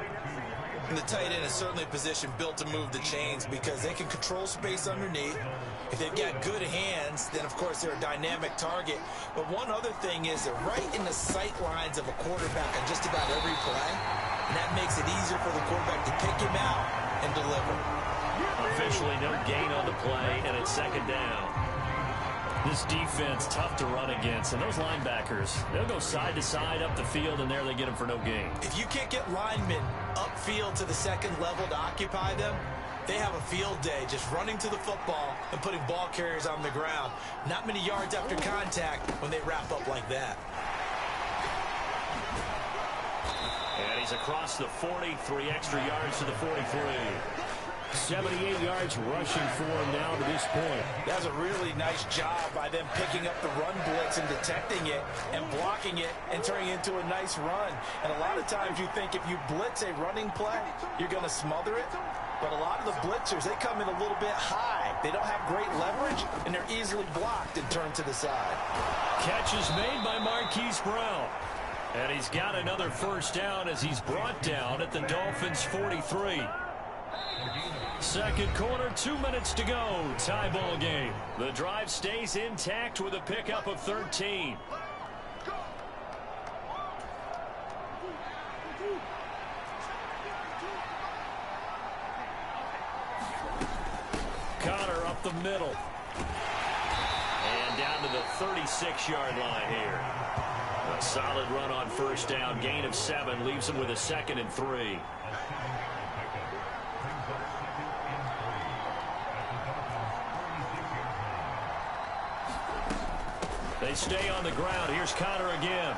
And the tight end is certainly a position built to move the chains because they can control space underneath. If they've got good hands, then, of course, they're a dynamic target. But one other thing is they're right in the sight lines of a quarterback on just about every play. And that makes it easier for the quarterback to pick him out and deliver. Officially no gain on the play, and it's second down. This defense tough to run against, and those linebackers, they'll go side to side up the field, and there they get them for no gain. If you can't get linemen upfield to the second level to occupy them, they have a field day just running to the football and putting ball carriers on the ground. Not many yards after contact when they wrap up like that. And he's across the 40, 3 extra yards to the 43. 78 yards rushing for him now to this point. That's a really nice job by them picking up the run blitz and detecting it and blocking it and turning it into a nice run. And a lot of times you think if you blitz a running play, you're going to smother it. But a lot of the blitzers, they come in a little bit high. They don't have great leverage, and they're easily blocked and turned to the side. Catch is made by Marquise Brown. And he's got another first down as he's brought down at the Dolphins' 43. Second quarter, 2 minutes to go. Tie ball game. The drive stays intact with a pickup of 13. Connor up the middle. And down to the 36-yard line here. A solid run on first down. Gain of 7 leaves him with a 2nd and 3. They stay on the ground. Here's Connor again.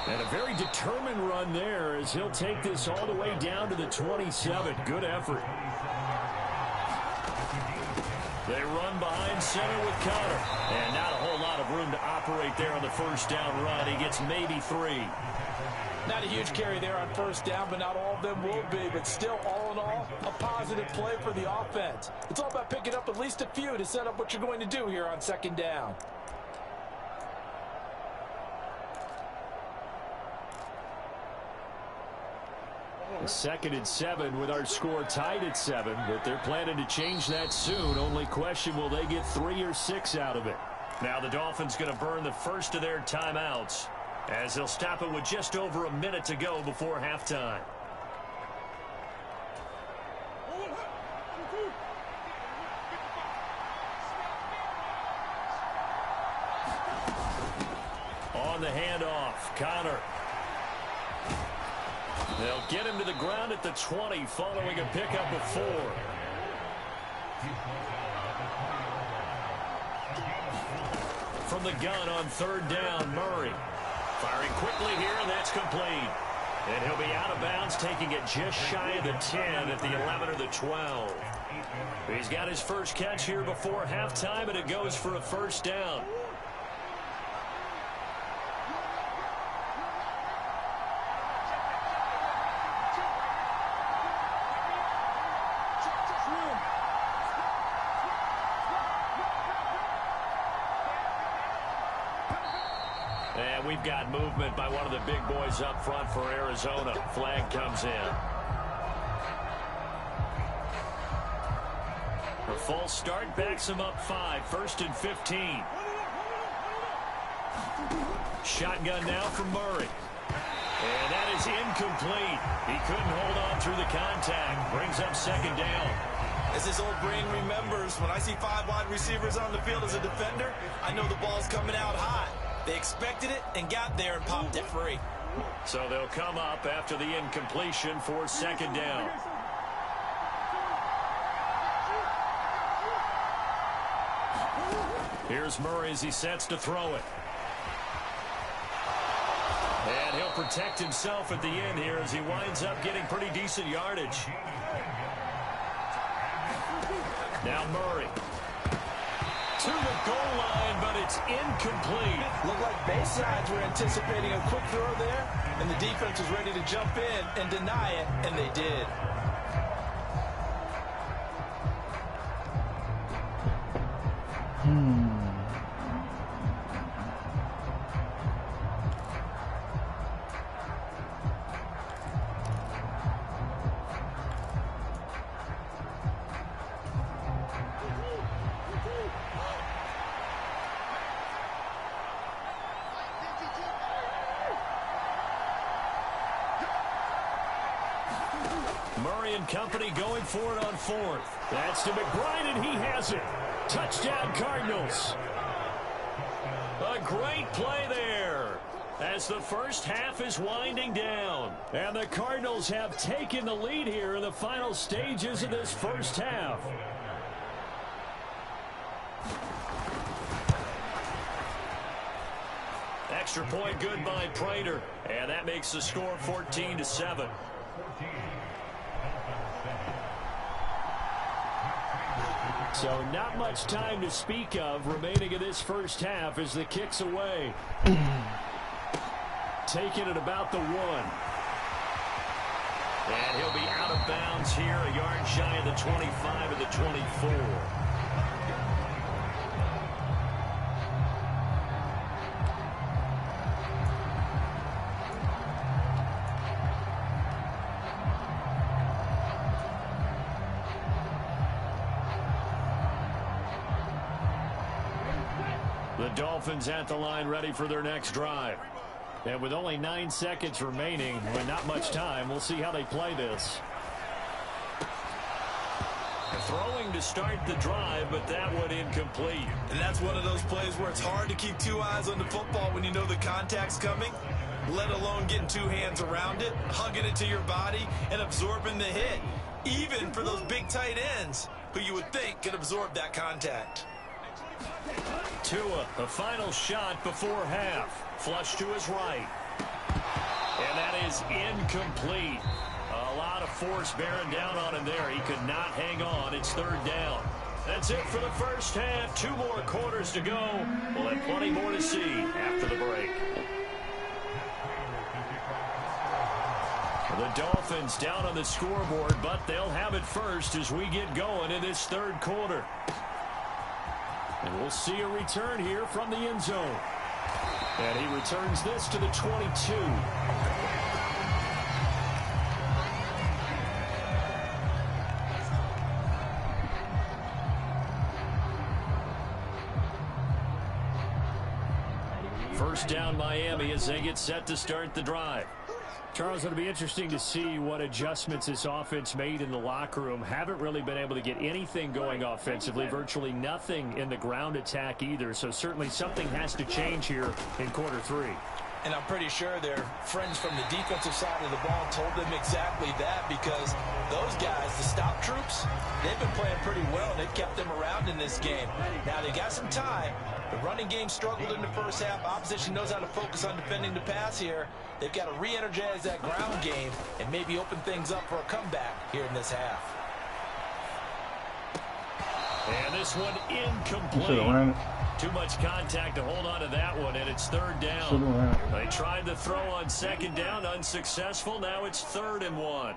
And a very determined run there as he'll take this all the way down to the 27. Good effort. They run behind center with Connor. And not a whole lot of room to operate there on the first down run. He gets maybe 3. Not a huge carry there on first down, but not all of them will be. But still, all in all, a positive play for the offense. It's all about picking up at least a few to set up what you're going to do here on second down. Second and 7 with our score tied at 7, but they're planning to change that soon. Only question, will they get 3 or 6 out of it? Now the Dolphins going to burn the first of their timeouts as they'll stop it with just over a minute to go before halftime. On the handoff, Connor. They'll get him to the ground at the 20 following a pickup of 4. From the gun on third down, Murray. Firing quickly here, and that's complete. And he'll be out of bounds, taking it just shy of the 10 at the 11 or the 12. He's got his first catch here before halftime, and it goes for a first down. And we've got movement by one of the big boys up front for Arizona. Flag comes in. A false start backs him up 5. 1st and 15. Shotgun now from Murray. And that is incomplete. He couldn't hold on through the contact. Brings up 2nd down. As his old brain remembers, when I see 5 wide receivers on the field as a defender, I know the ball's coming out hot. They expected it and got there and popped it free. So they'll come up after the incompletion for 2nd down. Here's Murray as he sets to throw it. And he'll protect himself at the end here as he winds up getting pretty decent yardage. Now Murray. To the goal line, but it's incomplete. Looked like both sides were anticipating a quick throw there, and the defense was ready to jump in and deny it, and they did. Murray and company going for it on 4th. That's to McBride, and he has it. Touchdown, Cardinals. A great play there as the first half is winding down. And the Cardinals have taken the lead here in the final stages of this first half. Extra point good by Prater, and that makes the score 14-7. So not much time to speak of remaining in this first half as the kick's away. Taking it about the 1. And he'll be out of bounds here, a yard shy of the 25 of the 24. The Dolphins at the line ready for their next drive. And with only 9 seconds remaining, with not much time, we'll see how they play this. Throwing to start the drive, but that one incomplete. And that's one of those plays where it's hard to keep 2 eyes on the football when you know the contact's coming, let alone getting 2 hands around it, hugging it to your body, and absorbing the hit, even for those big tight ends who you would think could absorb that contact. Tua, the final shot before half. Flush to his right. And that is incomplete. A lot of force bearing down on him there. He could not hang on. It's 3rd down. That's it for the first half. 2 more quarters to go. We'll have plenty more to see after the break. The Dolphins down on the scoreboard, but they'll have it first as we get going in this 3rd quarter. And we'll see a return here from the end zone. And he returns this to the 22. First down Miami as they get set to start the drive. Charles, it'll be interesting to see what adjustments this offense made in the locker room. Haven't really been able to get anything going offensively, virtually nothing in the ground attack either. So certainly something has to change here in quarter 3. And I'm pretty sure their friends from the defensive side of the ball told them exactly that, because those guys, the stop troops, they've been playing pretty well. They've kept them around in this game. Now, they got some time. The running game struggled in the first half. Opposition knows how to focus on defending the pass here. They've got to re-energize that ground game and maybe open things up for a comeback here in this half. And this one incomplete. Too much contact to hold on to that one, and it's third down. They tried the throw on second down, unsuccessful. Now it's 3rd and 1.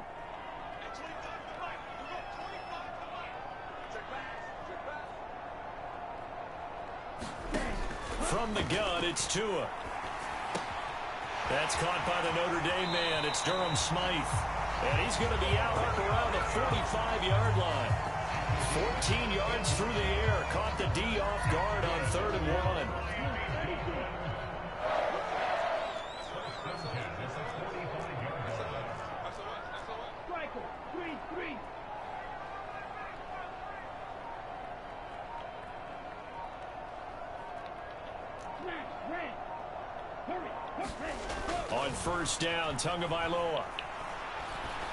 From the gun, it's Tua. That's caught by the Notre Dame man. It's Durham Smythe. And he's going to be out up around the 45-yard line. 14 yards through the air. Caught the D off guard on 3rd and 1. On 1st down, Tagovailoa.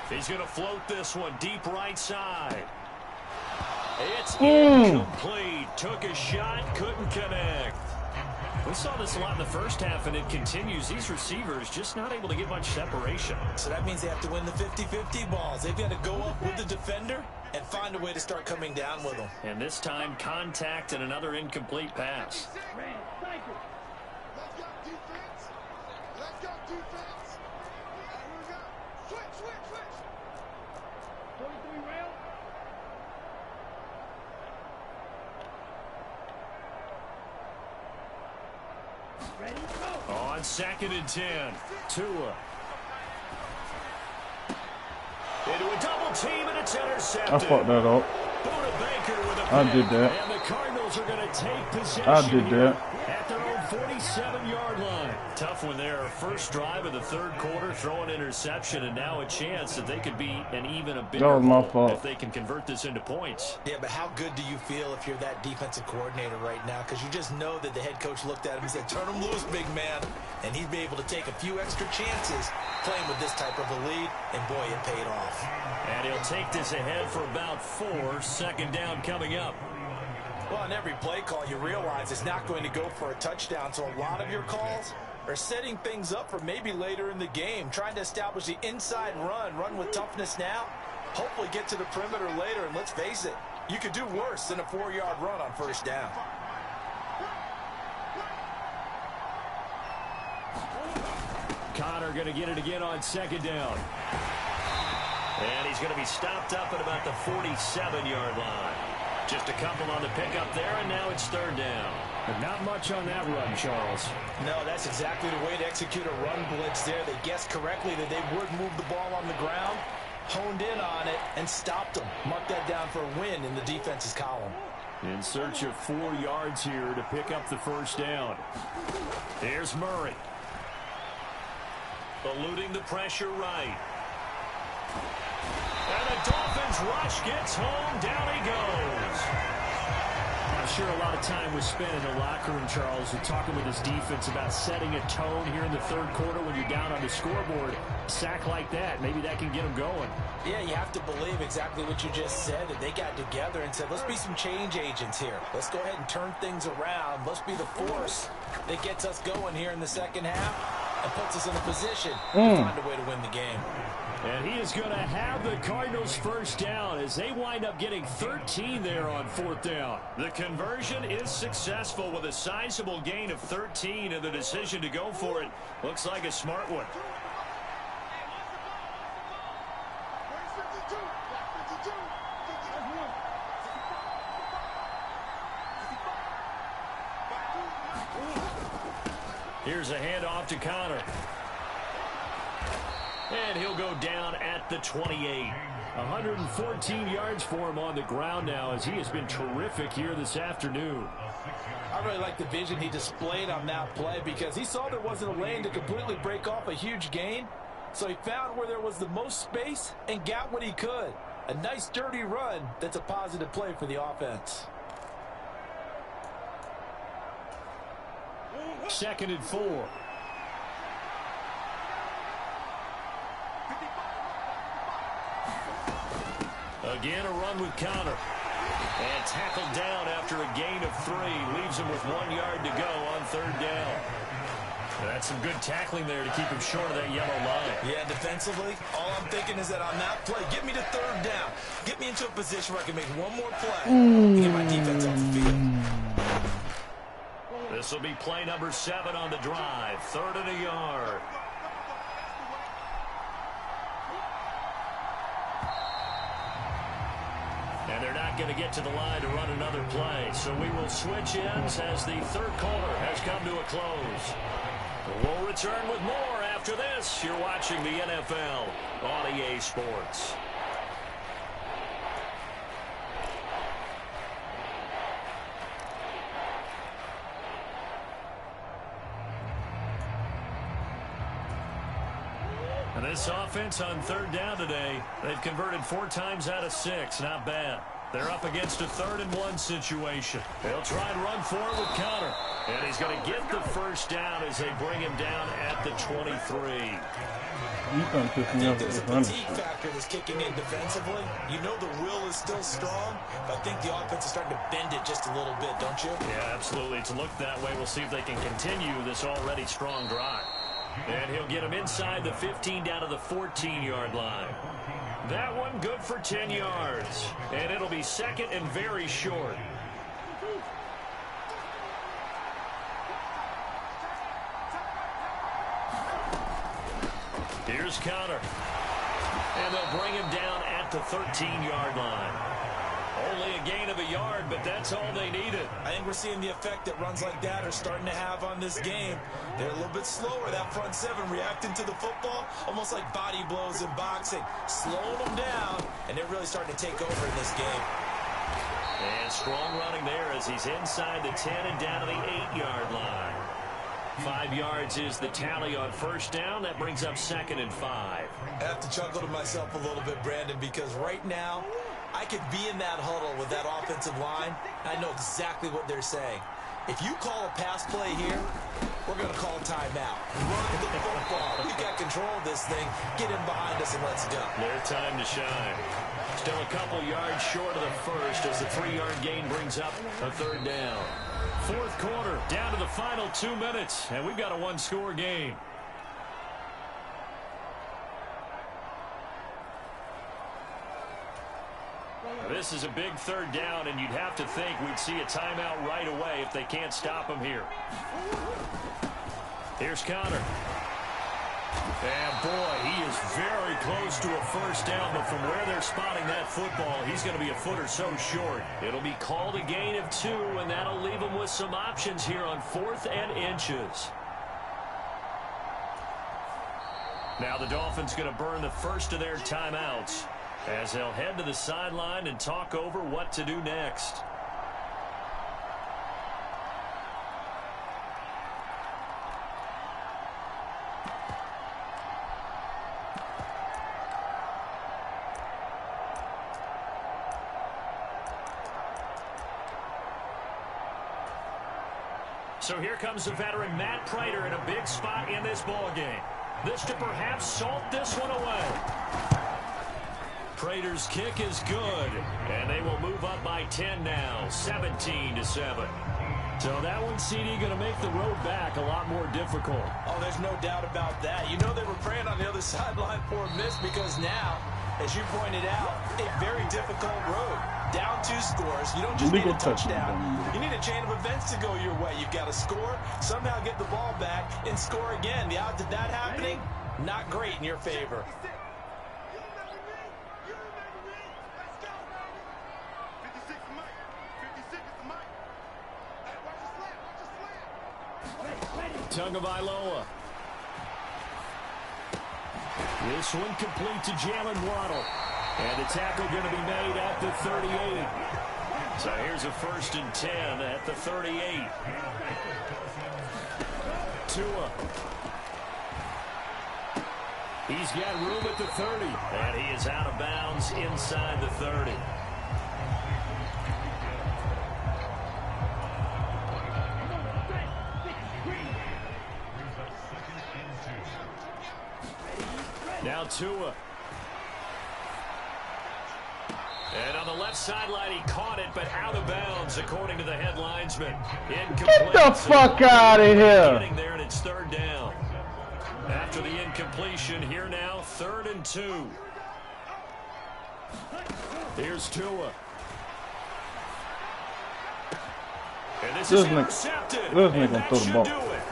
He's going to float this one deep right side. It's incomplete. Took a shot, couldn't connect. We saw this a lot in the first half, and it continues. These receivers just not able to get much separation. So that means they have to win the 50-50 balls. They've got to go up with the defender and find a way to start coming down with them. And this time, contact and another incomplete pass. Let's go, defense. Here we go. Switch. 23 rail. Ready, go. On 2nd and 10, Tua. Into a double team, and it's intercepted. I fucked that up. Buda Baker with a I did that. And the Cardinals are going to take possession I did that. at their own 47-yard line. Tough one there. First drive of the 3rd quarter, throw an interception, and now a chance that they could be an even a bigger That was my goal fault. if they can convert this into points. Yeah, but how good do you feel if you're that defensive coordinator right now? Because you just know that the head coach looked at him and said, turn him loose, big man. And he'd be able to take a few extra chances playing with this type of a lead, and boy, it paid off. And he'll take this ahead for about 4. 2nd down coming up. Well, on every play call, you realize it's not going to go for a touchdown, so a lot of your calls are setting things up for maybe later in the game, trying to establish the inside run with toughness now, hopefully get to the perimeter later, and let's face it, you could do worse than a 4-yard run on 1st down. Connor going to get it again on 2nd down. And he's going to be stopped up at about the 47-yard line. Just a couple on the pickup there, and now it's 3rd down. But not much on that run, Charles. No, that's exactly the way to execute a run blitz there. They guessed correctly that they would move the ball on the ground, honed in on it, and stopped them. Mark that down for a win in the defense's column. In search of 4 yards here to pick up the 1st down. Here's Murray. Eluding the pressure right. And the Dolphins rush gets home. Down he goes. I'm sure a lot of time was spent in the locker room, Charles, with talking with his defense about setting a tone here in the 3rd quarter when you're down on the scoreboard. A sack like that, maybe that can get them going. Yeah, you have to believe exactly what you just said, that they got together and said, let's be some change agents here. Let's go ahead and turn things around. Let's be the force that gets us going here in the 2nd half and puts us in a position to find a way to win the game. And he is going to have the Cardinals 1st down as they wind up getting 13 there on 4th down. The conversion is successful with a sizable gain of 13, and the decision to go for it looks like a smart one. Here's a handoff to Connor. And he'll go down at the 28. 114 yards for him on the ground now as he has been terrific here this afternoon. I really like the vision he displayed on that play because he saw there wasn't a lane to completely break off a huge gain. So he found where there was the most space and got what he could. A nice dirty run that's a positive play for the offense. 2nd and 4. Again, a run with Connor. And tackled down after a gain of 3. Leaves him with 1 yard to go on 3rd down. That's some good tackling there to keep him short of that yellow line. Yeah, defensively, all I'm thinking is that on that play, get me to 3rd down. Get me into a position where I can make one more play and get my defense off the field. This will be play number 7 on the drive. 3rd and a yard. And they're not going to get to the line to run another play. So we will switch ends as the 3rd quarter has come to a close. We'll return with more after this. You're watching the NFL on EA Sports. And this offense on 3rd down today, they've converted 4 times out of 6. Not bad. They're up against a 3rd and 1 situation. They'll try and run for it with Connor. And he's going to get the 1st down as they bring him down at the 23. I think there's a fatigue factor that's kicking in defensively. You know the will is still strong, but I think the offense is starting to bend it just a little bit, don't you? Yeah, absolutely. It's looked that way. We'll see if they can continue this already strong drive. And he'll get him inside the 15 down to the 14-yard line. That one good for 10 yards. And it'll be 2nd and very short. Here's Connor. And they'll bring him down at the 13-yard line. Only a gain of a yard, but that's all they needed. I think we're seeing the effect that runs like that are starting to have on this game. They're a little bit slower, that front 7, reacting to the football, almost like body blows in boxing, slowing them down, and they're really starting to take over in this game. And strong running there as he's inside the 10 and down to the 8-yard line. 5 yards is the tally on 1st down. That brings up 2nd and 5. I have to chuckle to myself a little bit, Brandon, because right now I could be in that huddle with that offensive line. I know exactly what they're saying. If you call a pass play here, we're going to call a timeout. Run the football. We've got control of this thing. Get in behind us and let's go. Their time to shine. Still a couple yards short of the 1st as the 3-yard gain brings up a 3rd down. 4th quarter, down to the final 2 minutes, and we've got a 1-score game. This is a big 3rd down, and you'd have to think we'd see a timeout right away if they can't stop him here. Here's Connor. And, boy, he is very close to a 1st down, but from where they're spotting that football, he's going to be a foot or so short. It'll be called a gain of 2, and that'll leave him with some options here on 4th and inches. Now the Dolphins going to burn the first of their timeouts as they'll head to the sideline and talk over what to do next. So here comes the veteran Matt Prater in a big spot in this ballgame. This to perhaps salt this one away. Prater's kick is good, and they will move up by 10 now, 17-7. So that one, CD, going to make the road back a lot more difficult. Oh, there's no doubt about that. You know they were praying on the other sideline for a miss because now, as you pointed out, a very difficult road. Down 2 scores. You don't just need a touchdown. You need a chain of events to go your way. You've got to score, somehow get the ball back, and score again. The odds of that happening, not great in your favor. Tagovailoa. This one complete to Jalen Waddle. And the tackle going to be made at the 38. So here's a 1st and 10 at the 38. Tua. He's got room at the 30. And he is out of bounds inside the 30. Now Tua. And on the left sideline, he caught it, but out of bounds, according to the head linesman. Get the fuck out of here. Getting there, and it's third down. After the incompletion, here now, 3rd and 2. Here's Tua. And this is intercepted. And that should do it.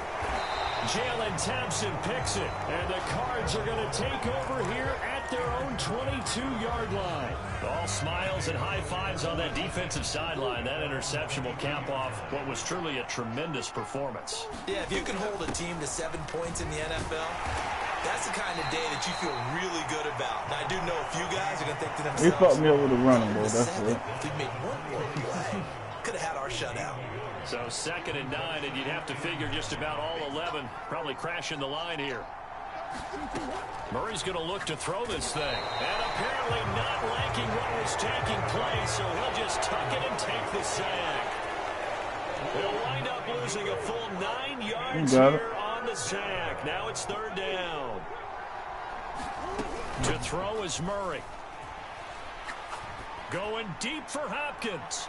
Jalen Thompson picks it. And the Cards are going to take over here at their own 22-yard line. All smiles and high fives on that defensive sideline. That interception will cap off what was truly a tremendous performance. Yeah, if you can hold a team to 7 points in the NFL, that's the kind of day that you feel really good about. Now, I do know a few guys are going to think to themselves, he fucked me up with a running ball, that's it. If we made one more play, could have had our shutout. So 2nd and 9, and you'd have to figure just about all 11 probably crashing the line here. Murray's going to look to throw this thing. And apparently not liking what was taking place, so he'll just tuck it and take the sack. He'll wind up losing a full 9 yards here on the sack. Now it's 3rd down. To throw is Murray. Going deep for Hopkins.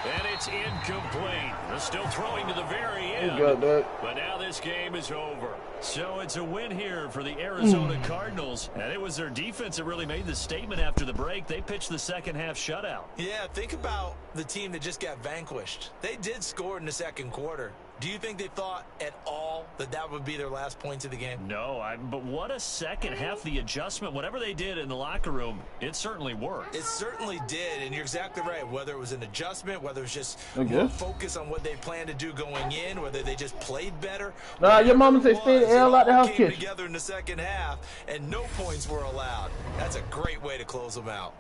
And it's incomplete. They're still throwing to the very end. But now this game is over. So it's a win here for the Arizona Cardinals. And it was their defense that really made the statement after the break. They pitched the second half shutout. Yeah, think about the team that just got vanquished. They did score in the 2nd quarter. Do you think they thought at all that that would be their last points of the game? No, but what a second half. The adjustment, whatever they did in the locker room, it certainly worked. It certainly did, and you're exactly right. Whether it was an adjustment, whether it was just more focus on what they planned to do going in, whether they just played better. Your mama said stay the hell out the house kitchen. Together in the 2nd half, and no points were allowed. That's a great way to close them out.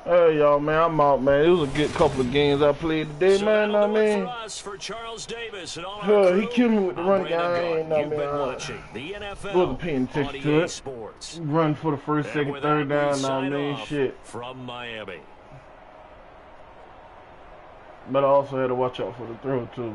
Hey, y'all, man, I'm out, man. It was a good couple of games I played today, so man. I mean, for Charles Davis and all our he killed me with the run game. Wasn't paying attention to it. Sports. Run for the 1st, 2nd, 3rd down. I mean, shit. From Miami. But I also had to watch out for the throw too.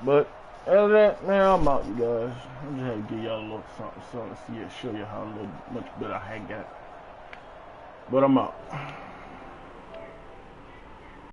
But other than that, man, I'm out, you guys. I just had to give y'all a little something to see it, show you how much better I had got. But I'm out.